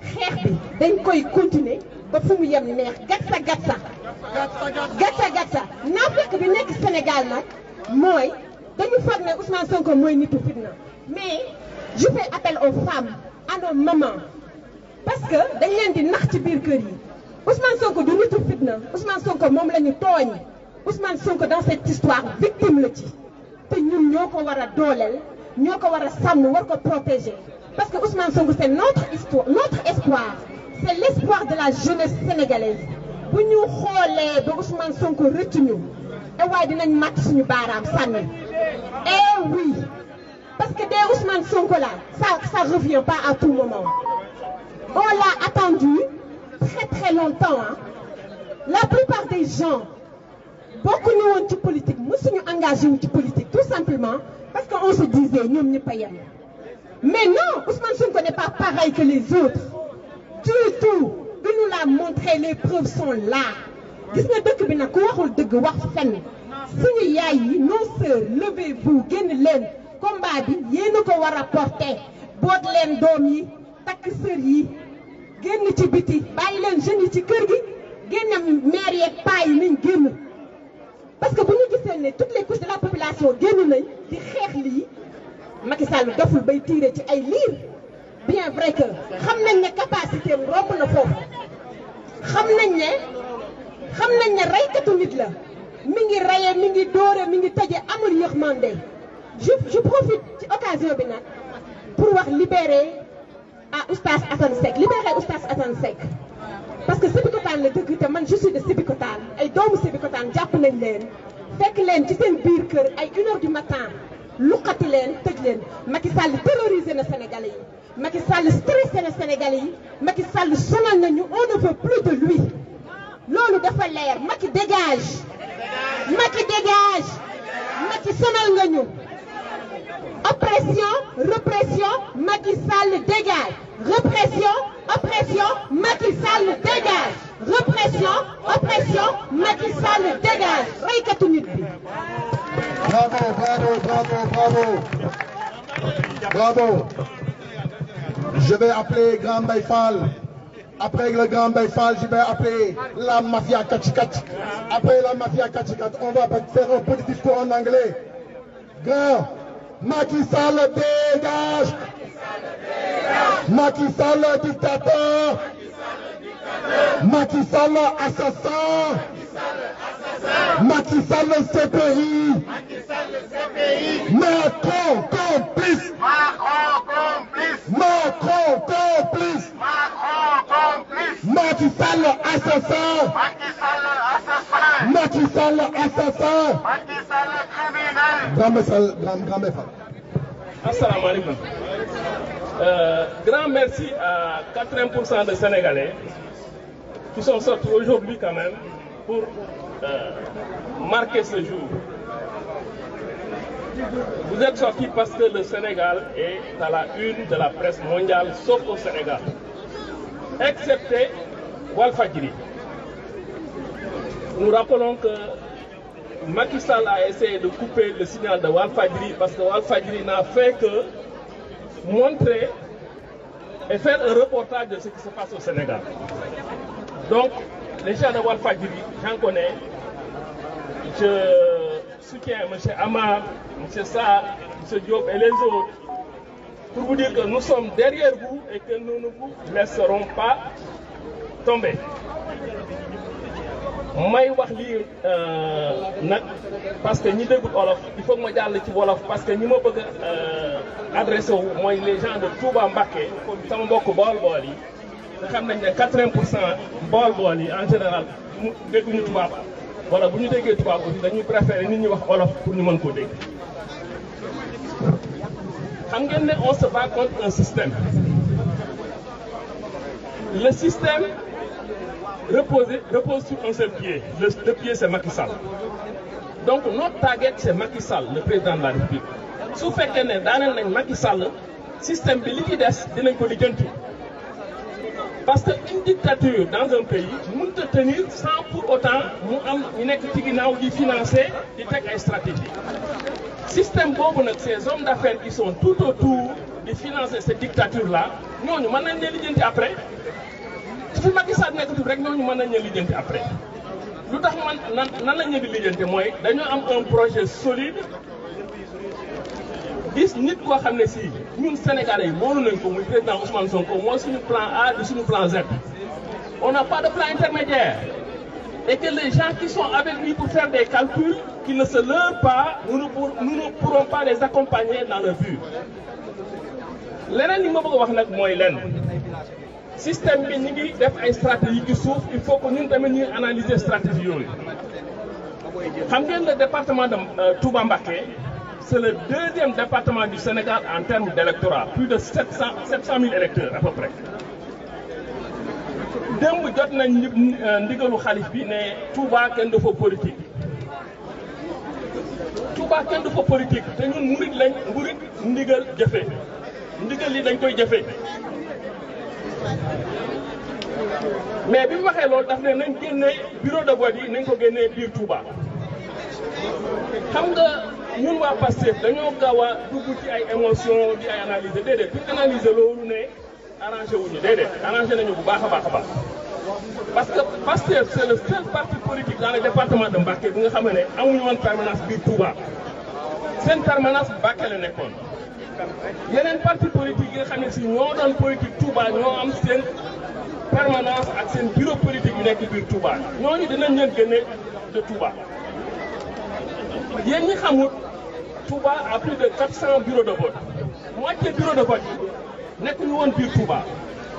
S3: xeex bi dañ koy continuer ba fu mu yem neex gatsa naa fekk bi nekk Sénégal nag mooy dañu foog ne Ousmane Sonko mooy nitu fitna mais je fais appel aux femmes à nos mamans parce que dañ leen di nax ci biir kër yi Ousmane Sonko du nitu fitna Ousmane Sonko moom la ñu tooñ Ousmane Sonko dans cette histoire victime la ci te ñun ñoo ko war a dooleel ñoo ko war a sàmm war ko protéger parce que Ousmane Sonko c'est notre histoire notre espoir c'est l'espoir de la jeunesse sénégalaise bu ñu xoolee ba Ousmane Sonko rëccu ñu et waaye dinañ màtt suñu baaraam sànni eh oui. Parce que dès Ousmane Sonko là, ça revient pas à tout moment. On l'a attendu très longtemps. Hein. La plupart des gens, beaucoup nous ont politique, nous sommes engagés en politique, tout simplement parce qu'on se disait, nous ne payons. Mais non, Ousmane Sonko n'est pas pareil que les autres. Du tout. Il nous l'a montré, les preuves sont là. gis nga dëkk bi nag ku waxul dëgg wax fenn suñu yaay yi nos sœurs levez-vous génn leen combat bi yéen a ko war a porter boot leen doom yi takk sër yi génn ci biti bàyyi leen jeunes yi ci kër gi génn maire yeeg paa yi nañ génn parce que bu ñu gisee ne toutes les couches de la population génn nañ di xeex lii Macky Sall doful bay tiire ci ay liir bien vrai que xam nañ ne capacité am romb na foofu xam nañ ne reykatu nit la mi ngi reye mi ngi dóore mi ngi tëje amul yërmande je profite ci occasion bi nag pour wax libérer à Oustaz Assane Seck libérer Oustaz Assane Seck parce que Sébikotane la dëgg te man je suis de Sébikotane ay doomu Sébikotane jàpp nañ leen fekk leen ci seen biir kër ay 1h du matin luqati leen tëj leen Macky Sall terrorisé na Sénégalais yi Macky Sall stressé na Sénégalais yi Macky Sall sonal nañu on ne veut plus de lui loolu dafa leer Macky dégage Macky dégage Macky sonal nga ñu oppression répression Macky Sall dégage répression oppression Macky Sall dégage répression oppression Macky Sall dégage reykatu nit bi.
S8: Bravo. Je vais appeler Grand Mbaye Fall. Après le Grand Mbaye Fall, je vais appeler la mafia Kachikat. Après la mafia Kachikat, on va faire un petit discours en anglais. Grand, Macky Sall dégage. Macky Sall dictateur. Macky Sall assassin. Macky Sall CPI. Macron complice. Macron complice. Macky Sall assassin. Macky Sall assassin. Grand Mbaye Fall.
S10: Assalamu alaikum. Grand merci à 80% des Sénégalais qui sont sortis aujourd'hui quand même pour marquer ce jour. Vous êtes sortis parce que le Sénégal est à la une de la presse mondiale, sauf au Sénégal, excepté Walfadjri. Nous rappelons que Macky Sall a essayé de couper le signal de Walfadjri parce que Walfadjri n'a fait que montrer et faire un reportage de ce qui se passe au Sénégal. Donc, les gens de Walfadjri, j'en connais. Je soutiens M. Amar, M. Sarr, M. Diop et les autres pour vous dire que nous sommes derrière vous et que nous ne vous laisserons pas tomber. may wax lii nag parce que ñi déggu olof il faut que ma jàll ci wolof parce que ñi ma bëgg a adressé wu mooy les gens de Touba Mbacké sama mbokk bool-bool yi nga xam nañ ne 80% bool-bool yi en général mu dégguñu tubaab wala bu ñu déggee tubaab aussi dañuy préférer nit ñi wax olof pour ñu mën koo dégg. xam ngeen ne on se bat contre un système. Le système repose sur un seul pied. Le pied, c'est Macky Sall. Donc, notre target, c'est Macky Sall, le président de la République. Si vous faites que Macky Sall, système de liquidation, parce qu'une dictature dans un pays, nous peut tenir sans pour autant nous financer des stratégies. Système bobu nak ces hommes d'affaires qui sont tout autour de financer cette dictature là, ñooñu mën nañ leen lijjanti après. Su Macky Sall nekkatul rek ñooñu mën nañ leen lijjanti après. Lu tax nan lañ leen di lijjanti mooy dañoo am un projet solide. Gis nit koo xam ne si ñun Sénégalais yi moolu nañ ko muy président Ousmane Sonko mooy suñu plan A di suñu plan Z. On n'a pas de plan intermédiaire. Et que les gens qui sont avec lui pour faire des calculs qui ne se leurrent pas, nous ne pourrons pas les accompagner dans leur but. Leneen li ma bëgg a wax nag mooy lenn système bi ñu ngi def ay stratégie ci suuf il faut que ñun tamit ñuy analyser stratégie yooyu. Xam ngeen le département de Touba Mbacké c'est le deuxième département du Sénégal en termes d'électorat, plus de 700 000 électeurs à peu près. Démb jot nañ ndigalu xalif bi ne Touba kenn du fa politique. Touba kenn du fa politique te ñun murit lañ murit ndigal jëfe ndigal li dañ koy jëfe mais bi mu waxee loolu daf ne nañ génne bureau de vote yi nañ ko génnee biir Touba. xam nga ñun waa Pastef dañoo gaaw a dugg ci ay émotion di ay analyser déedéet pour analyser loolu ne arrangé wuñu déedéet arrangé nañu bu baax a baax a baax. parce que Pastef c'est le seul parti politique dans le département de Mbacké bi nga xam ne amuñu woon permanence biir Touba seen permanence Mbacké la nekkoon. yeneen parti politique yi nga xam ne si ñoo doon politique Touba ñoo am seen permanence ak seen bureau politique yu nekk biir Touba ñooñu dinañ leen génne de Touba. yéen ñi xamul Touba a plus de 400 bureaux de vote moitié bureau de vote yi nekk ñu woon biir Touba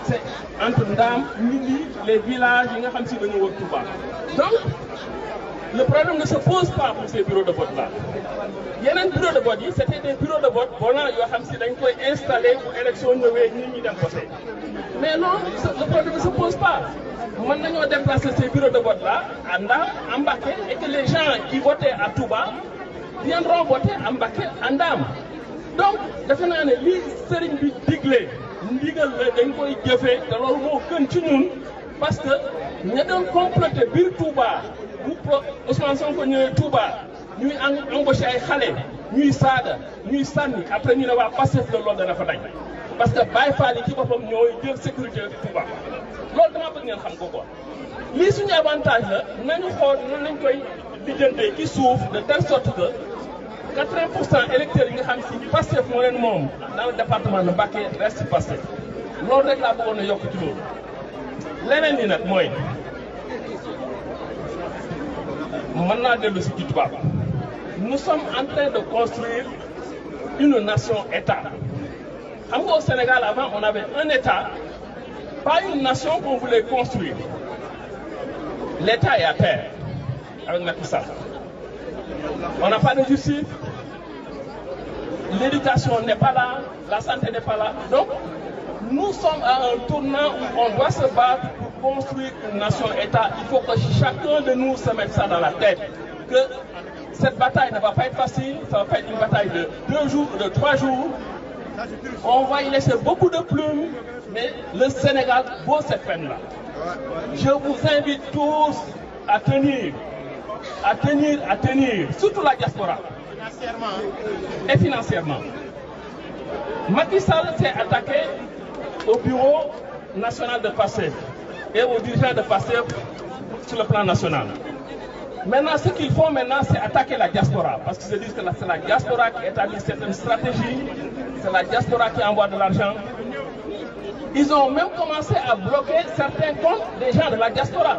S10: c'est entre Ndam Ndindi les villages yi nga xam si dañu wër Touba. donc le problème ne se pose pas pour ces bureaux de vote là. yeneen bureau de vote yi c'était des bureaux de vote volants yoo xam si dañ koy installé bu élection ñëwee nit ñi dem voter mais non le problème ne se pose pas mën nañoo déplacer ces bureaux de vote là à Ndam à Mbacké et que les gens qui votaient à Touba viendront voter à Mbacké à Ndam donc defe naa ne lii sëriñ bi digle ndigal la dañ koy jëfee te loolu moo gën ci ñun parce que ña doon comploter biir Touba bu Ousmane Sonko ñëwee Touba ñuy embauché ay xale ñuy saaga ñuy sànni après ñu ne waa Pastef la loolu dana fa dañ parce que Baye Fall yi ci boppam ñooy jël sécurité Touba loolu dama bëgg ngeen xam ko quoi lii suñu avantage la nañu xool nan lañ koy lijjantee ci suuf de telle sorte que 80% électeurs yi nga xam si Pastef moo leen moom dans le département de Mbacké reste Pastef loolu rek laa bëggoon a yokk ci loolu leneen li nag mooy mën naa dellu si ci tubaab nous sommes en train de construire une nation-État. Au Sénégal, avant, on avait un État, pas une nation qu'on voulait construire. L'État est à terre, avec Macky Sall. On n'a pas de justice, l'éducation n'est pas là, la santé n'est pas là. Donc, nous sommes à un tournant où on doit se battre pour construire une nation-État. Il faut que chacun de nous se mette ça dans la tête. Que cette bataille ne va pas être facile, ça va pas être une bataille de 2 jours ou de 3 jours. On va y laisser beaucoup de plumes, mais le Sénégal vaut cette peine-là. Je vous invite tous à tenir, surtout la diaspora. Et financièrement. Macky Sall s'est attaqué au bureau national de Pastef et aux dirigeants de Pastef sur le plan national. Maintenant, ce qu'ils font maintenant, c'est attaquer la diaspora. Parce qu'ils se disent que c'est la diaspora qui établit certaines stratégies, c'est la diaspora qui envoie de l'argent. Ils ont même commencé à bloquer certains comptes des gens de la diaspora.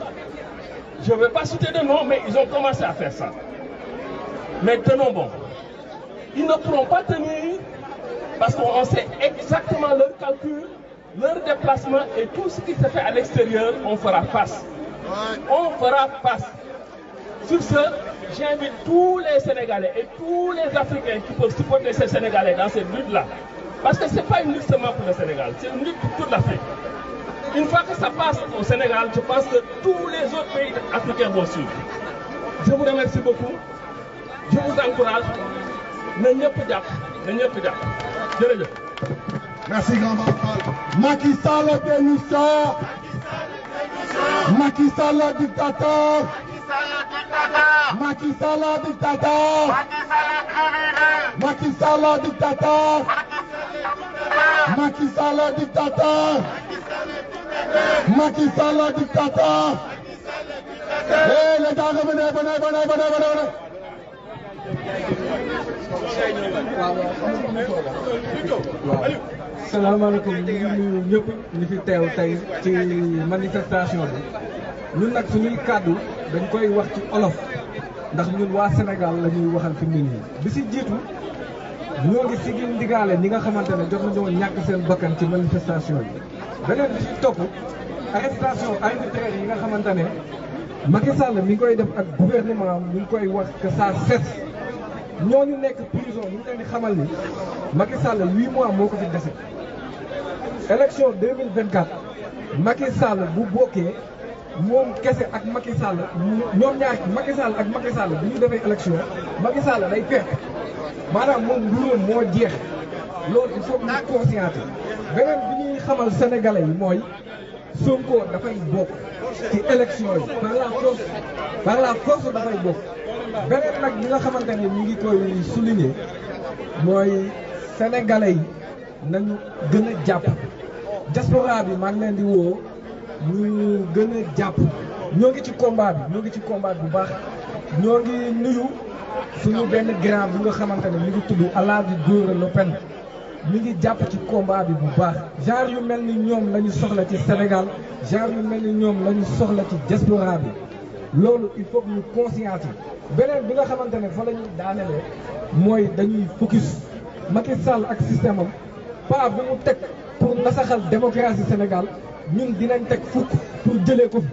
S10: Je ne veux pas citer de nom, mais ils ont commencé à faire ça. Mais tenons bon. Ils ne pourront pas tenir parce qu'on sait exactement leur calcul, leur déplacement et tout ce qui se fait à l'extérieur, on fera face. On fera face. Sur ce, j'invite tous les Sénégalais et tous les Africains qui peuvent supporter ces Sénégalais dans cette lutte-là. Parce que ce n'est pas une lutte seulement pour le Sénégal, c'est une lutte pour toute l'Afrique. Une fois que ça passe au Sénégal, je pense que tous les autres pays africains vont suivre. Je vous remercie beaucoup. Je vous encourage.
S8: Merci grand Bafal. Macky Sall démission. Macky Sall dictateur. Macky Sall dictateur. Macky Sall dictateur. Macky Sall dictateur. Macky Sall dictateur. Eh les gars, venez.
S11: salaamaaleykum ñu ngi nuyu ñëpp ñu fi teew tey ci manifestation bi ñun nag suñuy kàddu dañ koy wax ci olof ndax ñun waa Sénégal la ñuy waxal fi mu ne nii bi si jiitu ñoo ngi sigil ndigaale ñi nga xamante ne jot nañoo ñàkk seen bakkan ci manifestation yi. beneen bi ci topp arrestation arbitraire yi nga xamante ne Macky Sall mi ngi koy def ak gouvernement mi ngi koy wax que ça cesse. ñooñu nekk prison ñu ngi leen di xamal ni Macky Sall 8 mois moo ko fi dese. élection 2024 Macky Sall bu bokkee moom kese ak Macky Sall ñoom ñaar Macky Sall ak Macky Sall bu ñu defee élection Macky Sall day perte maanaam moom nguuram moo jeex loolu il faut ñu consciente beneen bi ñuy xamal sénégalais yi mooy Sonko dafay bokk ci élection yi par la force dafay bokk. beneen nag li nga xamante ne ñu ngi koy souligner mooy sénégalais yi nañu gën a jàpp diaspora bi maa ngi leen di woo ñu gën a jàpp ñoo ngi ci combat bi bu baax ñoo ngi nuyu suñu benn grand bi nga xamante ne mi ngi tudd Alaaji Gora Le Pen mi ngi jàpp ci combat bi bu baax genre yu mel ni ñoom la ñu soxla ci Sénégal genre yu mel ni ñoom la ñu soxla ci diaspora bi loolu il faut que ñu conscience yi beneen bi nga xamante ne fa la ñuy daanelee mooy dañuy focus Macky Sall ak système am pas bi mu teg pour nasaxal démocratie Sénégal ñun dinañ teg fukk pour jëlee ko fi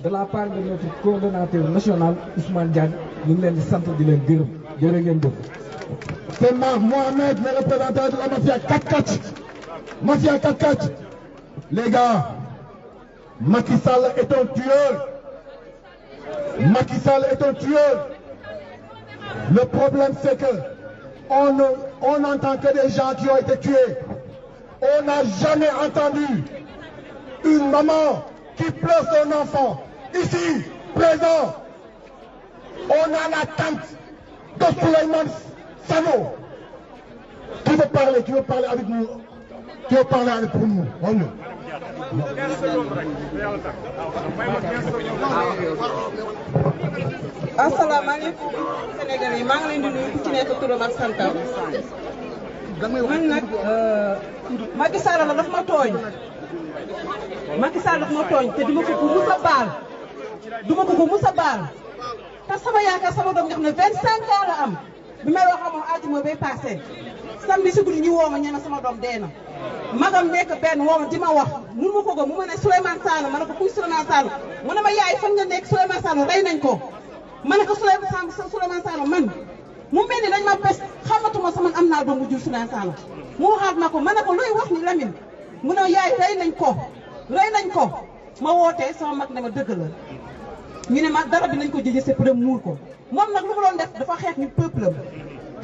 S11: de la part de notre coordonnateur national Ousmane Diagne ñu ngi leen di sant di leen gërëm jërë ngeen jëf.
S8: C'est Mohamed, le représentant de la mafia 4-4. Mafia 4-4. Les gars, Macky Sall est un tueur. Macky Sall est un tueur. Le problème, c'est que on n'entend que des gens qui ont été tués. On n'a jamais entendu une maman qui pleure son enfant. Ici, présent, on a la tante de Souleymane Sano. Qui veut parler avec nous? Qui veut parler avec nous?
S5: asalaamaaleykum Sénégalais yi maa ngi leen di nuyu ku ci nekk turam ak santam man nag Macky Sall la daf ma tooñ te duma ko mus a baal te sama yaakaar sama doom nga xam ne 25 ans la am bi may wax moom àjjuma bay passé samedi si guddi ñu woo ma ñene sama doom dee na magam nekk benn woo ma di ma wax mun ma ko gëm mu ma ne Souleymane Sall ma ne ko kuy Souleymane Sall mu ne ma yaay fan nga nekk Souleymane Sall rey nañ ko ma ne ko Souleymane Sall man mu mel ni dañ ma bés xamatuma sama am naa doom bu jur Souleymane Sall mu waxaat ma ko ma ne ko luy wax ni Lamine mu ne yaay rey nañ ko ma wootee sama mag ne ma dëgg la ñu ne ma dara bi nañ ko jëjë c'est pour muur ko moom nag lu mu doon def dafa xeex ni peuple am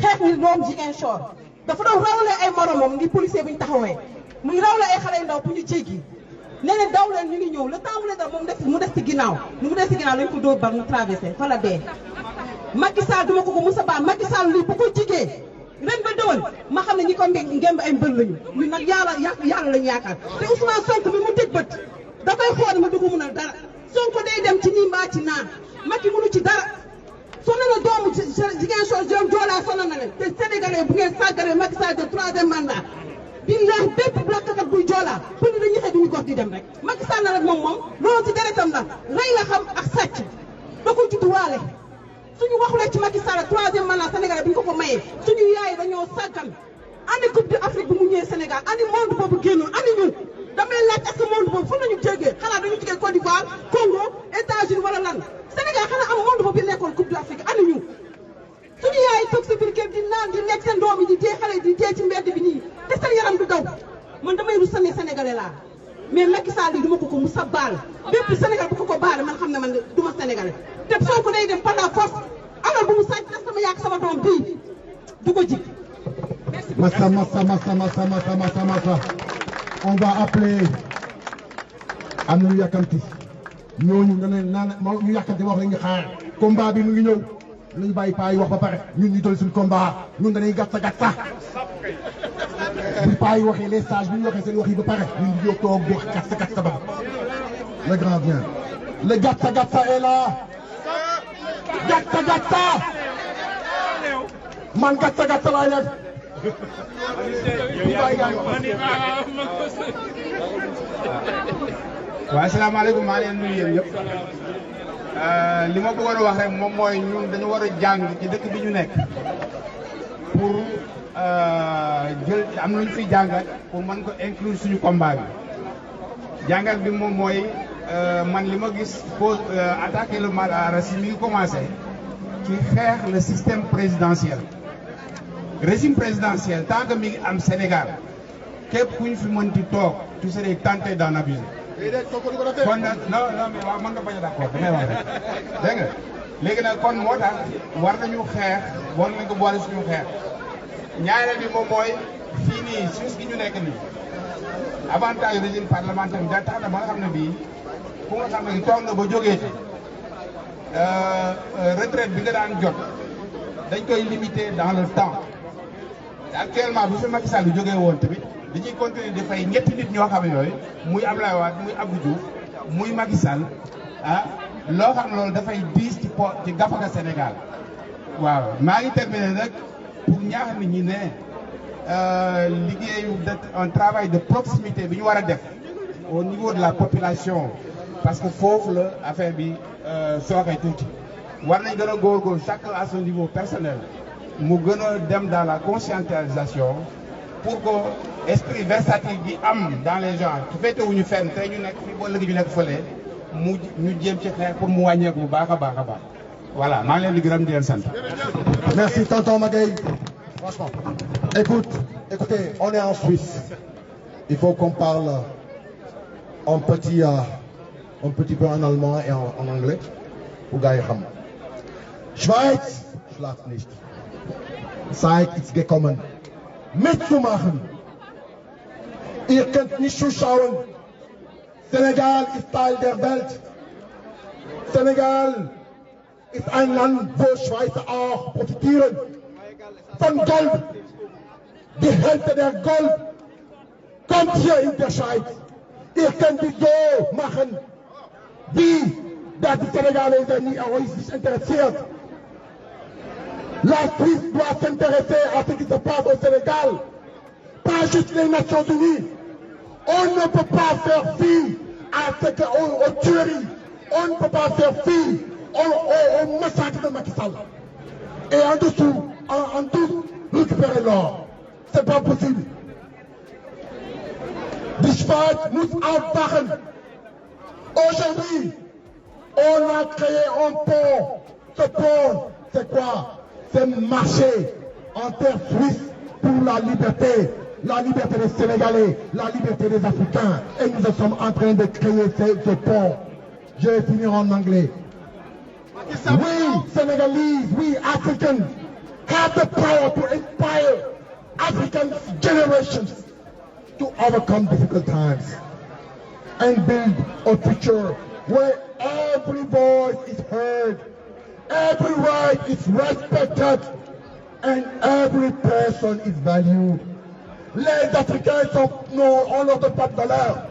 S5: xeex ni doom Ziguinchor dafa doon rawale ay moromam ngi policier bu ñu taxawee muy rawale ay xale yu ndaw pour ñu jéggi nee na daw leen ñu ngi ñëw le temps mu ne dara moom mu des ci ginnaaw lañ ko dóor bar mu traversé fa la dee Macky Sall duma ko musa baa Macky Sall lii bu ko jigee ren ba dëwal ma xam ne ñi ko ngemb ay mbër lañu ñun nag yàlla lañu yaakaar te Ousmane Sonko bi mu tëj bët da koy xool ma du ko mën a dara Sonko day dem ci nii mbaa ci naan Macky mënu ci dara sonal na doomu Ziguinchor Joola sonal na leen te Sénégalais bu ngeen sàggaree Macky Sall de 3e mandat billahi bépp blakkakat buy Joola pënd dañuy xëy duñu gox di dem rek Macky Sall na rek moom loolu ci deretam la rey la xam ak sàcc da ko judduwaale suñu waxulee ci Macky Sall 3e mandat Sénégalais bu ñu ko mayee suñu yaay dañoo sàggan ani coupe d'Afrique bu mu ñëwee Sénégal ani monde boobu génnoon ani ñun damay laaj est-ce que monde boobu fan lañu jógee xanaa dañu jógee Côte d'Ivoire Congo États-Unis wala lan Sénégal xanaa am monde boobu nekkoon coupe d'Afrique ani ñu suñu yaay toog si biir kër di naan di lekk seen doom yi di dee xale di dee ci mbedd bi nii te seen yaram du daw man damay rus ne Sénégalais laa mais Macky Sall yi duma ko musa baal bépp Sénégal bu ko baale man xam ne man duma Sénégalais te soo ko day dem par la force alal bu mu sàcc des sama yàq sama doom bii du ko jig.
S8: Massa. On va appeler am nañu yàkkamti ñooñu nga ne naan ñu yàkkamti wax la ñu xaar combat bi mu ngi ñëw nañu bàyyi paa yi wax ba pare ñun ñu doon suñu combat ñun dañuy gàtta bu paa yi waxee les sages bu ñu waxee seen wax yi ba pare ñun ñu toog di wax gàtta ba le grand vient le gàtta est là gàtta man gàtta laay def
S12: waaw asalaamaaleykum maa leen nuyu yéen ñëpp li ma bëggoon a wax rek moom mooy ñun dañu war a jàng ci dëkk bi ñu nekk pour jël am nañu fi jàngat pour mën ko inclure suñu combat bi jàngat bi moom mooy man li ma gis pour attaquer le mal à racine mi ngi commencé ci xeex le système présidentiel. Régime présidentiel tant que mi ngi am Sénégal képp ku ñu fi mënti toog tu serais tenté d'en abuser. kon nag non mais waaw mën nga bañ a d'accord damay wax rek dégg nga léegi nag kon moo tax war nañu xeex war nañu ko boole suñu xeex ñaareel bi moom mooy fii nii suuf gi ñu nekk nii avantage régime parlementaire bi da tax na ba nga xam ne bii ku nga xam ne toog nga ba jógee ci retraite bi nga daan jot dañ koy limiter dans le temps actuellement bu fi Macky Sall bi jógee woon tamit dañuy continuer di fay ñetti nit ñoo xam ne yooyu muy Abdoulaye Wade muy Abdou Diouf muy Macky Sall loo xam ne loolu dafay diis ci gafaka Sénégal waaw maa ngi terminer nag pour ñaax nit ñi ne liggéeyu un travail de proximité bi ñu war a def au niveau de la population parce que foofu la affaire bi sooxee tuuti war nañ gën a góorgóorlu chacun à son niveau personnel mu gën a dem dans la conscientisation pour que esprit versatile bi am dans les gens su fekkee wuñu fenn tey ñu nekk fii ba léegi ñu nekk fële mu ñu jéem ci xeex pour mu wàññeeku bu baax a baax a baax voilà maa ngi leen di gërëm di leen sant.
S8: Merci tonton Magaye. Franchement. Écoutez, on est en Suisse. Il faut qu'on parle un petit peu en allemand et en anglais pour gars yi xam. Schweiz schlaft nicht. Zeit ist gekommen, mitzumachen. Ihr könnt nicht zuschauen. Senegal ist Teil der Welt. Senegal ist ein Land, wo Schweizer auch profitieren von Gold. Die Hälfte der Gold kommt hier in der Schweiz. Ihr könnt es so machen, wie der Senegalese nie sich interessiert. La Suisse doit s'intéresser à ce qui se passe au Sénégal, pas juste les Nations Unies. On ne peut pas faire fi à ce que aux tueries. On ne peut pas faire fi au massacre de Macky Sall. Et en dessous, en dessous, récupérer l'or. C'est pas possible. Die Schweiz muss aufwachen. Aujourd'hui, on a créé un pont. Ce pont, c'est quoi? C'est marcher en terre suisse pour la liberté des Sénégalais, la liberté des Africains. Et nous sommes en train de créer ce pont. Je vais finir en anglais. We Senegalese, we Africans have the power to inspire African generations to overcome difficult times and build a future where every voice is heard, every right is respected, and every person is valued. Les Africains on leur donne pas de valeur.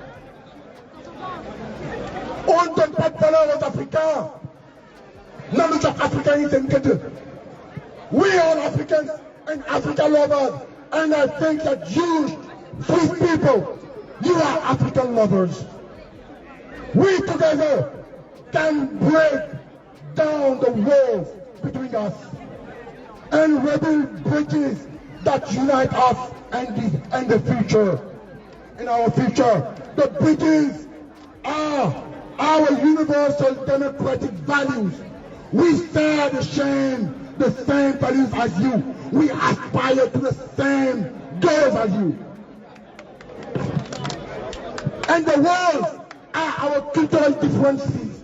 S8: On ne donne pas de valeur aux Africains. None of the Africans in Kenya. We are Africans and African lovers, and I think that you, Swiss people, you are African lovers. We together can break down the walls between us and rebuild bridges that unite us and the future. In our future, the bridges are our universal democratic values. We share the same values as you. We aspire to the same goals as you. And the world are our cultural differences,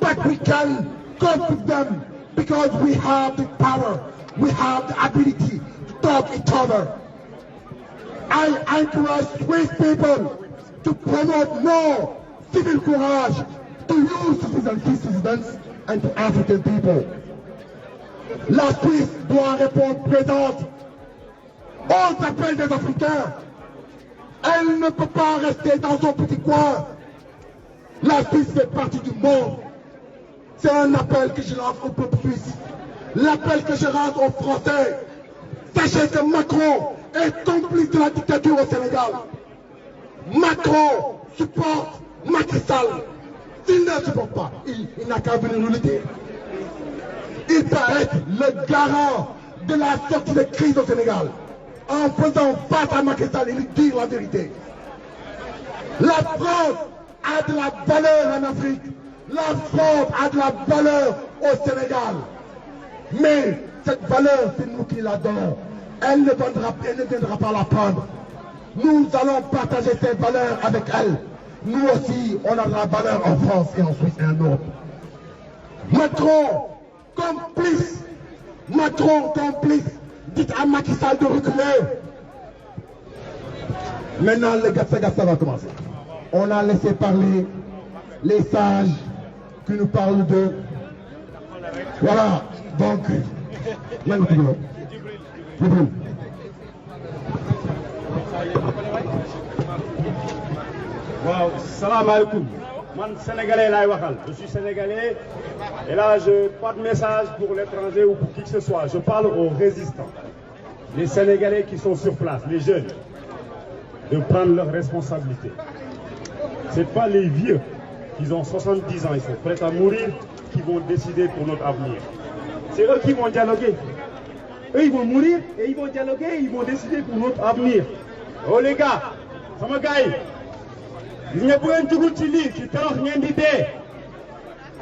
S8: but we can cope with them because we have the power, we have the ability to talk each other. I encourage Swiss people to promote more civil courage, to use citizens and to African people. La Suisse doit répondre présente aux appels des Africains. Elle ne peut pas rester dans son petit coin. La Suisse fait partie du monde. C'est un appel que je lance au peuple suisse. L'appel que je lance aux Français. Sachez que Macron est complice de la dictature au Sénégal. Macron supporte Macky Sall. S'il ne supporte pas, il n'a qu'à venir nous le dire. Il peut être le garant de la sortie de crise au Sénégal. En faisant face à Macky Sall, il dit la vérité. La France a de la valeur en Afrique. La France a de la valeur au Sénégal. Mais cette valeur, c'est nous qui la donnons. Elle ne viendra pas la prendre. Nous allons partager ces valeurs avec elle. Nous aussi, on a de la valeur en France et en Suisse et en Europe. Macron, complice dites à Macky Sall de reculer. Maintenant, le gatsa-gatsa va commencer. On a laissé parler les sages qui nous parlent de... Voilà, donc...
S13: Wow, salam alaikum. Moi, Sénégalais, là, je suis Sénégalais et là, je n'ai pas de message pour l'étranger ou pour qui que ce soit. Je parle aux résistants, les Sénégalais qui sont sur place, les jeunes, de prendre leurs responsabilités. Ce n'est pas les vieux qui ont 70 ans, ils sont prêts à mourir, qui vont décider pour notre avenir. C'est eux qui vont dialoguer. Eux, ils vont mourir et ils vont dialoguer et ils vont décider pour notre avenir. Oh les gars, ça me gagne. Gis nga bu ngeen dugul ci lii ci torox ngeen di dee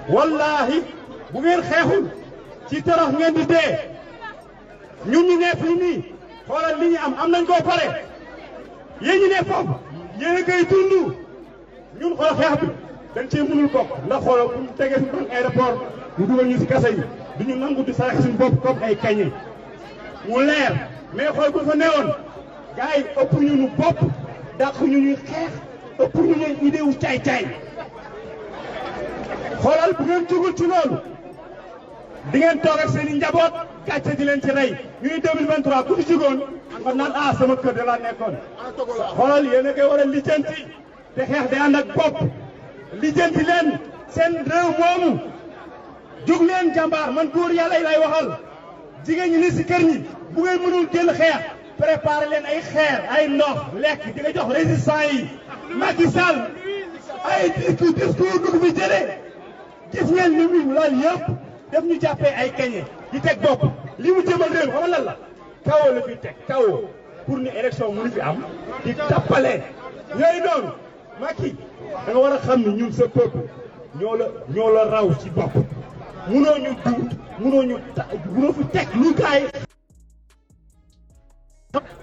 S13: wallahi bu ngeen xeexul ci torox ngeen di dee ñun ñu ne fii nii xoolal li ñu am nañ koo pare yéen ñu ne foofu yéen a koy dund ñun xool xeex bi dañ cee mënul bokk ndax xoolal bu ñu tegee suñu doon aéroport ñu dugal ñu si kasa yi du ñu nangu di sarax suñu bopp comme ay kañe mu leer mais xool bu fa newoon gars yi ëpp ñu nu bopp dàq ñu ñuy xeex ëpp ñu leen idée wu caay-caay xoolal bu ngeen jugul ci loolu di ngeen toog ak seen i njaboot gàcce di leen ci rey ñuy 2023 ku fi jugoon nga naan ah sama kër de laa nekkoon xoolal yéen a koy war a lijjanti te xeex di ànd ak bopp lijjanti leen seen réew moomu jug leen jàmbaar man góor yàlla yi lay waxal jigéen ñi ni si kër ñi bu ngeen mënul jël xeex préparé leen ay xeer ay ndox lekk di nga jox résistants yi Macky Sall ay discours dugg fi jëlee gis ngeen li mu laal yëpp def ñu jàppee ay kañe di teg bopp li mu jëmal réew xam nga lan la kawoo la fi teg kawoo pour ni élection mënu fi am di tappale yooyu noonu Macky da nga war a xam ni ñun sa peuple ñoo la raw ci bopp munoo ñu duut munoo fi teg lu gaay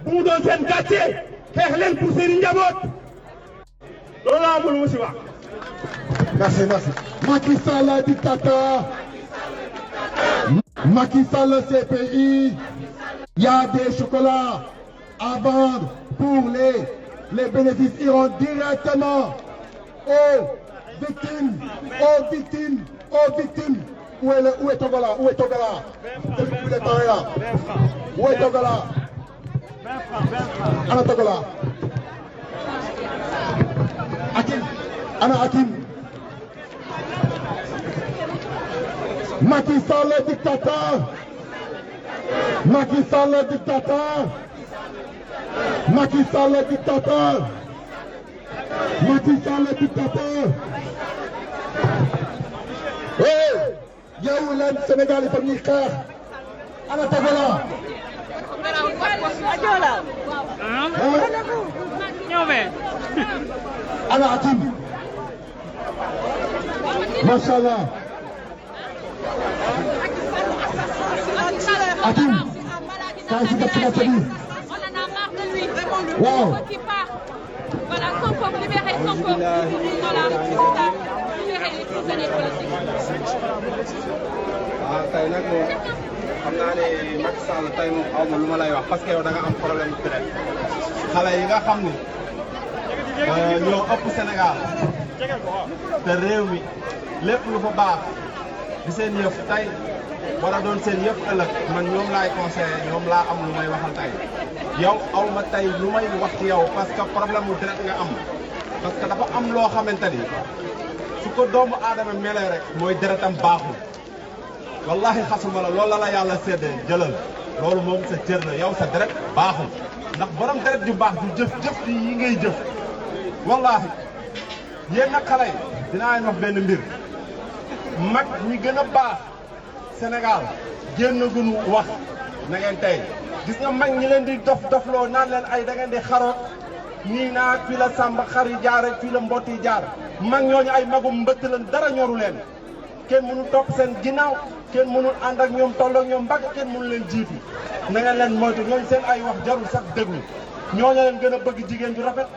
S13: bu mu doon seen gàcce xeex leen pour seen i njaboot loolu laa amul mu si wax.
S8: Merci, merci. Macky Sall dictateur. Macky Sall CPI. Il y a des chocolats à vendre pour les bénéfices iront directement aux victimes, aux victimes. Où est Togola? Où est Togola? Vous êtes parlé là. Où est Togola? Ana Togola. Hakim. Ana Hakim. Macky Sall le dictateur. Macky Sall le dictateur. Macky Sall le dictateur. Macky Sall le dictateur. Hey! yow leen Sénégal yi fa ñuy xeex. Ana Togola. Ana Hakim. Macha Allah. Hakim. Quand je dis que tu
S14: on en a marre de lui.
S8: Wow.
S14: Qui part. Voilà, son peuple libéré, son peuple. Voilà, c'est ça. Libérer les prisonniers politiques.
S15: Ah, tey nag moom xam naa ne Macky Sall tey moom aw ma lu ma lay wax parce que yow da nga am problème bu traite xale yi nga xam ni ñoo ëpp Sénégal te réew mi lépp lu fa baax di seen yëf tey war a doon seen yëf ëllëg man ñoom laay conseillé ñoom laa am lu may waxal tey yow aw ma tey lu may wax ci yow parce que problème mu traite nga am parce que dafa am loo xamante ni su ko doomu aadama melee rek mooy deretam baaxul. wallahi xasuma la loolu la yàlla séddee jëlal loolu moom sa cër la yow sa deret baaxul ndax borom deret ju baax du jëf yi ngay jëf wallahi yéen nag xale yi dinaa leen wax benn mbir mag ñi gën a baax Sénégal génn gunu wax na ngeen tey gis nga mag ñi leen di dofloo naan leen ay da ngeen di xaroot nii naa fii la sàmba xar yi jaar rek fii la mbott yi jaar mag ñooñu ay magum mbëtt leen dara ñoru leen kenn mënul topp seen ginnaaw kenn mënul ànd ak ñoom toll ak ñoom mbagg kenn mënul leen jiitu na ngeen leen moytu ñooñu seen ay wax jarul sax déglu ñooñu leen gën a bëgg jigéen ju rafet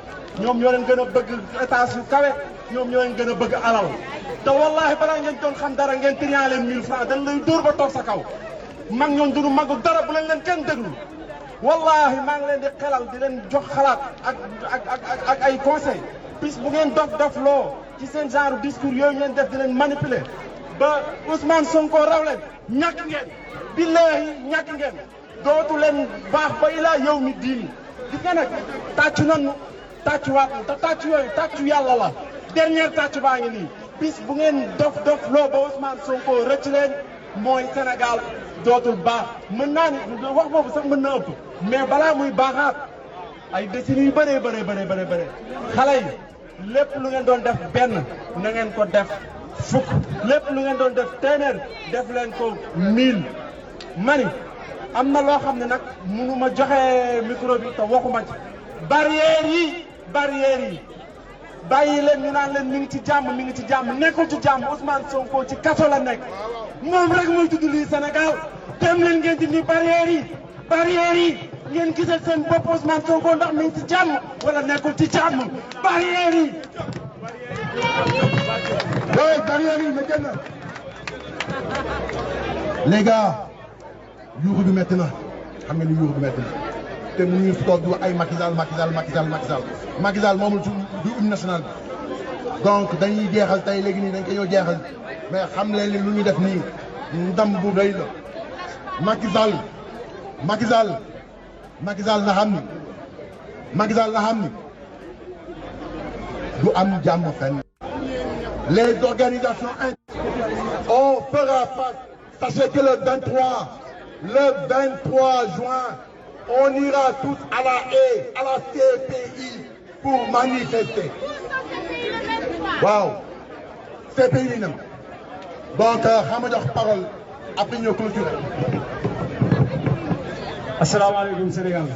S15: ñoom ñoo leen gën a bëgg étage yu kawe ñoom ñoo leen gën a bëgg alal te wallahi balaa ngeen doon xam dara ngeen triant leen 1000 francs dañ lay dóor ba toog sa kaw mag ñoon duñu magu dara bu leen kenn déglu wallahi maa ngi leen di xelal di leen jox xalaat ak ay conseil bis bu ngeen dof loo ci seen genre discours yooyu ngeen def di leen manipuler ba Ousmane Sonko raw leen ñàkk ngeen billahi ñàkk ngeen dootu leen baax ba ilaa yow mi diini gis nga nag tàccu nanu tàccuwaat te tàccu yooyu tàccu yàlla la dernière tàccu baa ngi nii bis bu ngeen dof loo ba Ousmane Sonko rëcc leen mooy Sénégal dootul baax mën naa ni wax boobu sax mën na ëpp mais balaa muy baaxaat ay décennies yu bëree xale yi lépp lu ngeen doon def benn na ngeen ko def fukk lépp lu ngeen doon def téeméer def leen ko 1000 mani am na loo xam ne nag mënu ma joxe micro bi te waxuma ci barrières yi bàyyi leen ñu naan leen mi ngi ci jàmm nekkul ci jàmm Ousmane Sonko ci kaso la nekk moom rek mooy tudd lii Sénégal dem leen ngeen dindi barrières yi ngeen gisal seen bopp Ousmane Sonko ndax mi ngi ci jàmm wala nekkul ci jàmm barrières yi.
S2: oui barrières yi na génn. les gars yuuxu bi métti na xam nga ni yuuxu bi métti na te mu ngi toog di wax ay Macky Sall moomul ci du hymne national bi donc dañuy jeexal tey léegi nii dañ ko ñëw jeexal mais xam leen ni lu ñu def nii ndam bu rëy la Macky Sall na xam ni du am jàmm fenn. Les organisations on fera face. Sachez que le 23 juin, on ira tous à la haie, à la CPI pour manifester. Waaw CPI li nam donc xam nga jox parole après ñu clôturer.
S16: asalaamaaleykum Sénégal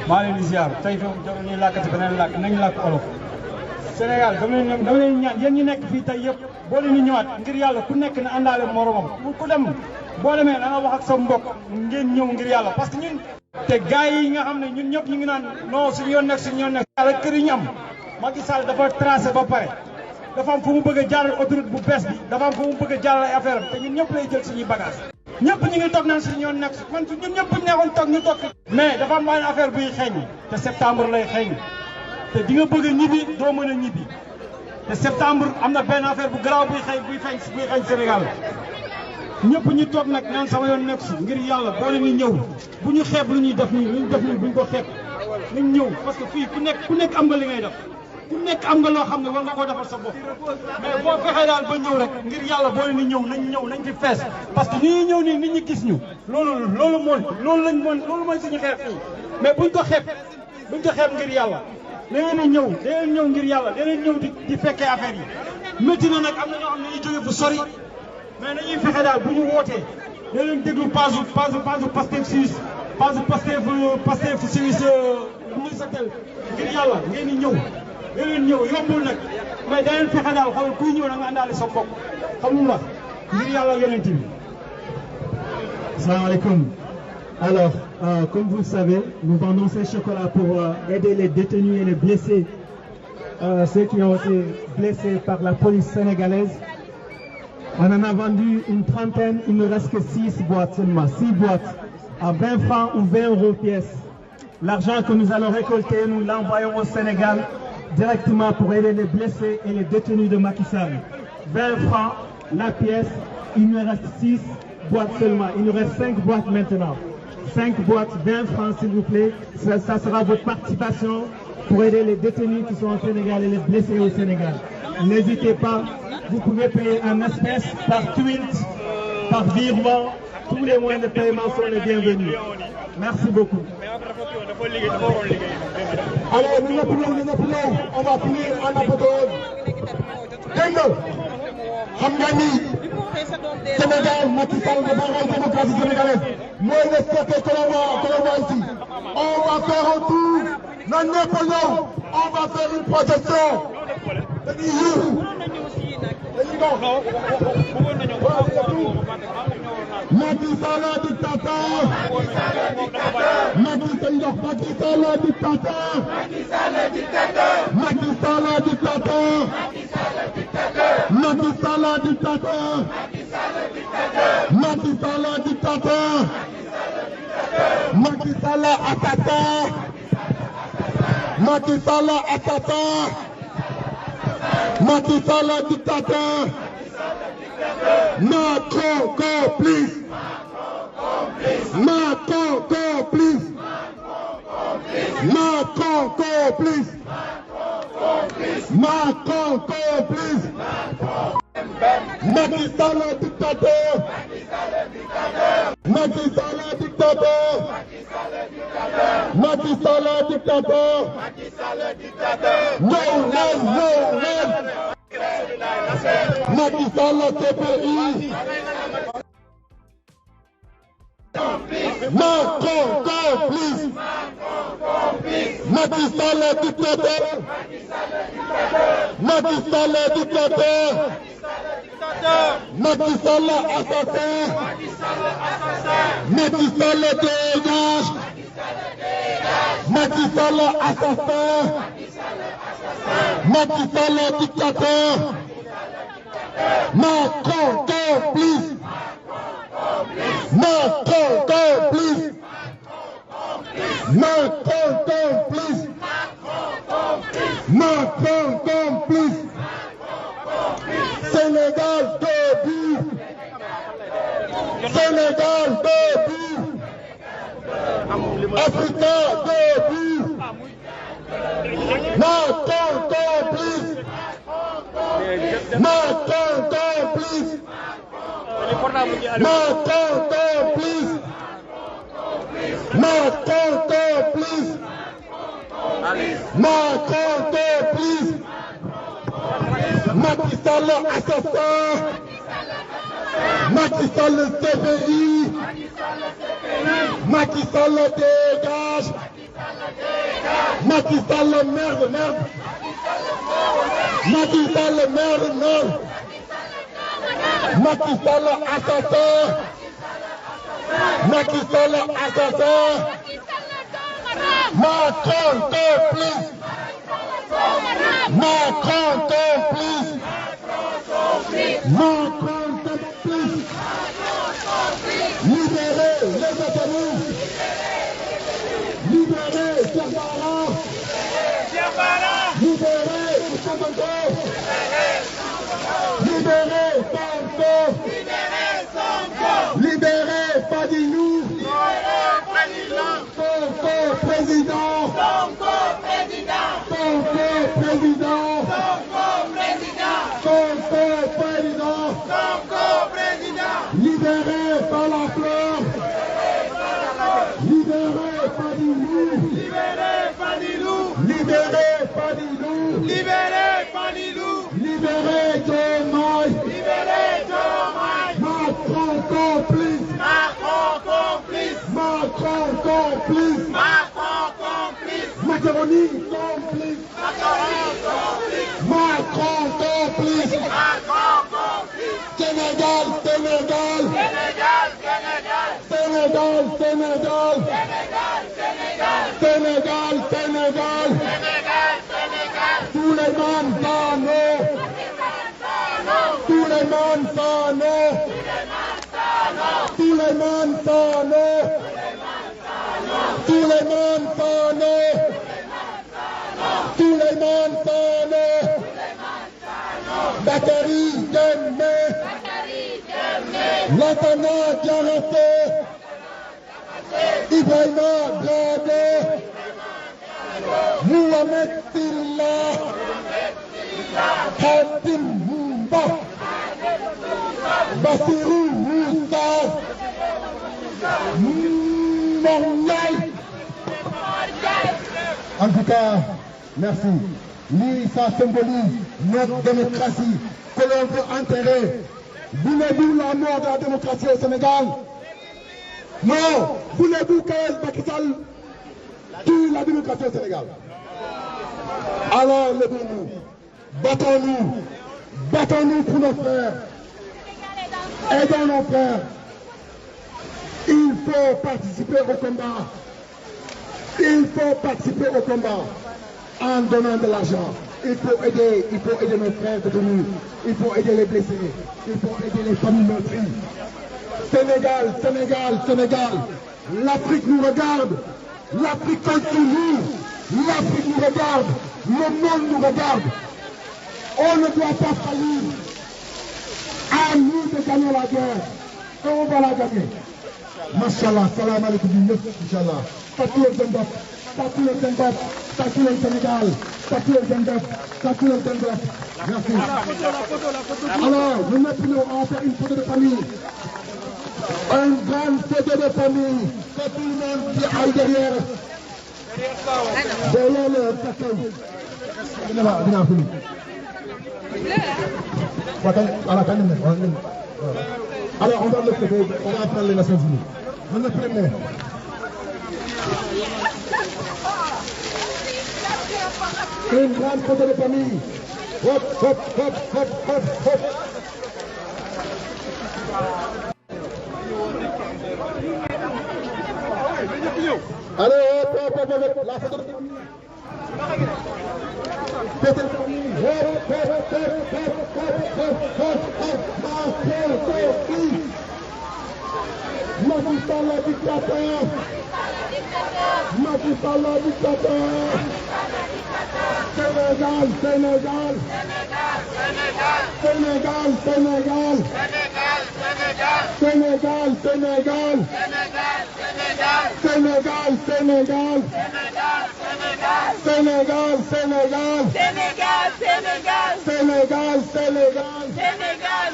S16: maa leen di ziar tey fi ñuy làkkati beneen làkk nañu làkk olof. Sénégal dama leen ñaan yéen ñi nekk fii tey yëpp boo leen di ñëwaat ngir yàlla ku nekk na àndaale moromam ku dem boo demee da nga wax ak sa mbokk ngeen ñëw ngir yàlla parce que ñun. te gars yi nga xam ne ñun ñëpp ñu ngi naan non suñu yoon nekk yàlla kër yi ñu am Macky Sall dafa tracé ba pare dafa am fu mu bëgg a jaaral autoroute bu bees bi dafa am fu mu bëgg a jaaral ay affaire am te ñun ñëpp lay jël suñuy bagage ñëpp ñu ngi toog naan suñu yoon nekk man ñun ñëpp bu ñu nekkoon toog ñu toog mais dafa am benn affaire buy xeeñ te septembre lay xeeñ te di nga bëgg a ñibbi doo mën a ñibbi te septembre am na benn affaire bu garaaw buy xeeñ Sénégal ñëpp ñu toog nag naan sama yoon nekk si ngir yàlla boo leen ñëw bu ñu xeeb lu ñuy def nii bu ñu ko xeeb nañ ñëw parce que fii ku nekk am nga li ngay def ku nekk am nga loo xam ne war nga koo defal sa bopp mais boo fexee daal ba ñëw rek ngir yàlla boo leen ñëw nañ fi fees parce que ni ñuy ñëw nii nit ñi gis ñu loolu mooy suñu xeex fii mais buñ ko xeeb ngir yàlla da ngeen ñëw ngir yàlla da ngeen ñëw di fekkee affaire yi métti na nag am na ñoo xam ne dañuy jóge fu sori mais dañuy fexe daal bu ñu wootee da leen déglu page Pastef Suisse page Pastef Suisse muy sa tel ngir yàlla ngeen di ñëw da leen ñëw yombul nag mais da leen fexe daal xool kuy ñëw da nga àndaale sa bopp xam nga wax ngir yàlla yonent bi.
S17: Asalaamaaleykum. Alors, comme vous le savez, nous vendons ces chocolats pour aider les détenus et les blessés, ceux qui ont été blessés par la police sénégalaise. On en a vendu une trentaine, il ne reste que 6 boîtes seulement, 6 boîtes à 20 francs ou 20 € pièce. L'argent que nous allons récolter, nous l'envoyons au Sénégal directement pour aider les blessés et les détenus de Macky Sall. 20 francs la pièce, il nous reste 6 boîtes seulement, il nous reste 5 boîtes maintenant. 5 boîtes, 20 francs s'il vous plaît, ça sera votre participation pour aider les détenus qui sont au Sénégal et les blessés au Sénégal. N'hésitez pas, vous pouvez payer en espèces, par tweet, par virement, tous les moyens de paiement sont les bienvenus. Merci beaucoup.
S2: Alors, nous appelons, on va finir en apothéose. Sénégal, Macky Sall, le barrage démocratie sénégalaise. Moi, il est certain que l'on voit ici. On va faire un tour. On va faire une projection. Macky Sall le dictateur. Macky Sall le dictateur. Macky Sall le dictateur. Macky Sall le dictateur.
S8: Macky Sall dictateur. Macky Sall assassin. Macky Sall assassin. Macky Sall dictateur. Macron complice. Macron complice. Macron complice. Macron complice. Macky Sall dictateur. Macky Sall dictateur. Macky Sall dictateur. No, no, no, no. Macky Sall CPI. Macron complice. Macky Sall dictateur. Macky Sall dictateur. Macky Sall assassin. Macky Sall dégage. Macky Sall assassin. Macky Sall dictateur. Macron complice. Macron complice. Macron complice. Macron complice. Sénégal debout. Sénégal debout. Africa debout. Macron complice. Macron complice. Macron complice. Macron complice. Macron complice. Macky Sall assassin. Macky Sall CPI. Macky Sall dégage. Macky Sall merde, merde. Macky Sall merde, merde. Macky Sall assassin. Macky Sall assassin. Macron complice. Macron complice. Macron complice. Libérez les détenus. Libérez Diabara. Libérez Ousmane. Libérez Sonko. Libérez Fadilou. Sonko président. Sonko président. Sonko président. Sonko président. Sonko président. Libérez par la fleur. Libérez Fadilou. Libérez Fadilou. Libérez Fadilou. Libérez Fadilou. Libérez Diomaye. Libérez Diomaye. Macron complice. Macron complice. Macron complice. Macron complice. Macronie complice. Macron complice. Macron complice. Sénégal, Sénégal. Sénégal, Sénégal. Sénégal, Sénégal. Sénégal, Sénégal. Souleymane Sano. Souleymane Sano. Souleymane Sano. Souleymane Sano. Souleymane Sano. Bakary Deme. Lassana Diarraté. Ibrahima Dramé. Mohamed Silla. Hatim Mba. Bassirou Moussa. Mornay. En tout cas, merci. Lui, ça symbolise notre démocratie que l'on veut enterrer. Voulez-vous la mort de la démocratie au Sénégal? Non. Voulez-vous que Macky Sall tue la démocratie au Sénégal? Alors, levez-nous. Battons-nous. Battons-nous pour nos frères. Aidons nos frères. Il faut participer au combat. Il faut participer au combat en donnant de l'argent. Il faut aider nos frères détenus. Il faut aider les blessés. Il faut aider les familles meurtries. Sénégal, Sénégal, Sénégal. L'Afrique nous regarde. L'Afrique compte sur nous. L'Afrique nous regarde. Le monde nous regarde. On ne doit pas faillir. À nous de gagner la guerre. Et on va la gagner. Mashallah, salam alaikum, Inch'Allah. Tatu le Zembap, tatu le Zembap, tatu le Sénégal, tatu le Zembap, tatu le Zembap. Merci. Alors, nous maintenant à faire une photo de famille. Une grande photo de famille. Que tout le monde qui aille derrière. Derrière le cacao. Alors, on va le faire, on va prendre les Nations Unies. On le premier. Une grande photo de famille. Hop, hop, hop, hop, hop, hop. Allez, hop, hop, hop, hop, la photo de famille. Photo de famille. Hop, hop, hop, hop, hop, hop, hop, hop, hop. Macky Sall le dictateur. Macky Sall le dictateur. Sénégal, Sénégal. Sénégal, Sénégal. Sénégal, Sénégal. Sénégal, Sénégal. Sénégal, Sénégal. Sénégal, Sénégal.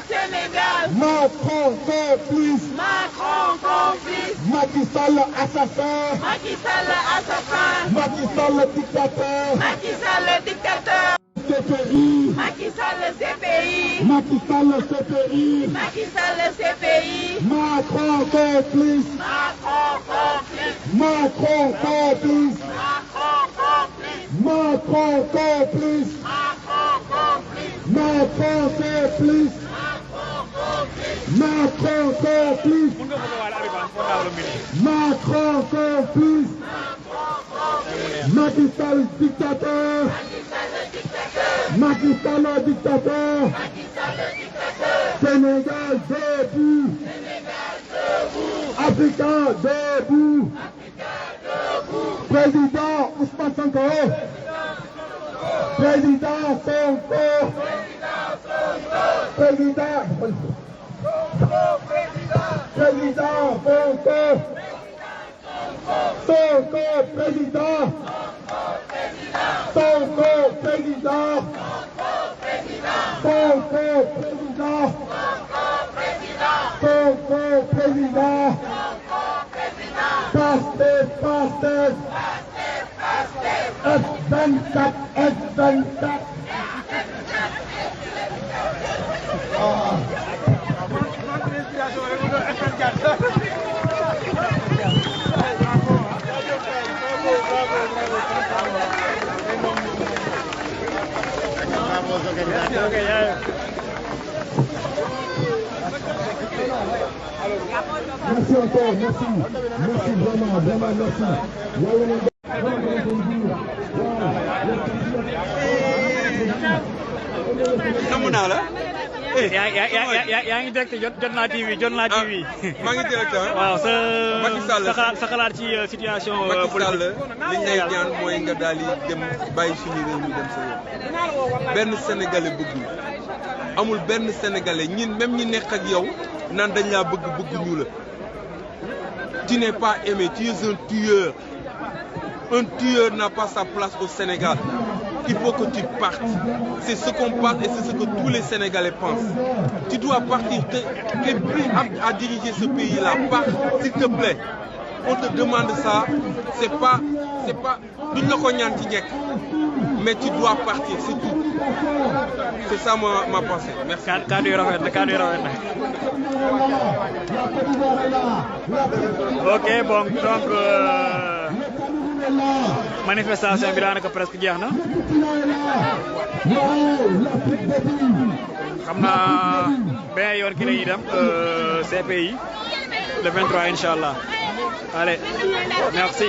S14: Sénégal.
S8: Macron complice.
S14: Macron complice.
S8: Macky Sall assassin.
S14: Macky Sall assassin.
S8: Macky Sall dictateur.
S14: Macky Sall dictateur.
S8: CPI.
S14: Macky Sall CPI.
S8: Macky Sall CPI.
S14: Macky Sall CPI.
S8: Macron complice.
S14: Macron complice.
S8: Macron complice.
S14: Macron complice.
S8: Macron complice. Macron complice. Macron complice. Macky Sall dictateur. Macky Sall dictateur. Sénégal debout. Africain debout. Président Ousmane Sonko. Président Sonko. Président Sonko. Sonko président. Sonko président. Sonko président. Sonko président. Pastef, Pastef. F24, F24. Merci encore, merci. Merci vraiment, vraiment, merci.
S15: namm naa la.
S1: yaa ngi direct Jotna TV Jotna TV.
S15: maa ngi direct ah.
S1: waaw
S15: Macky Sall
S1: sa xalaat ci situation.
S15: Macky Sall li ñu lay ñaan mooy nga daal di dem bàyyi suñu réew mi dem sa yoon. benn sénégalais bëggul amul benn sénégalais ñin même ñi nekk ak yow naan dañ laa bëgguñu la. Tu n'es pas aimé, tu es un tueur. Un tueur n'a pas sa place au Sénégal. Il faut que tu partes. C'est ce qu'on pense et c'est ce que tous les Sénégalais pensent. Tu dois partir. Tu es plus apte à diriger ce pays-là. Pars, s'il te plaît. On te demande ça. C'est pas, mais tu dois partir, c'est tout. C'est ça ma pensée. Merci.
S1: Ok, bon, donc manifestation bi daanaka presque jeex na. xam naa benn yoon ki la ñuy dem CPI le 23 inchallah. Allez, merci.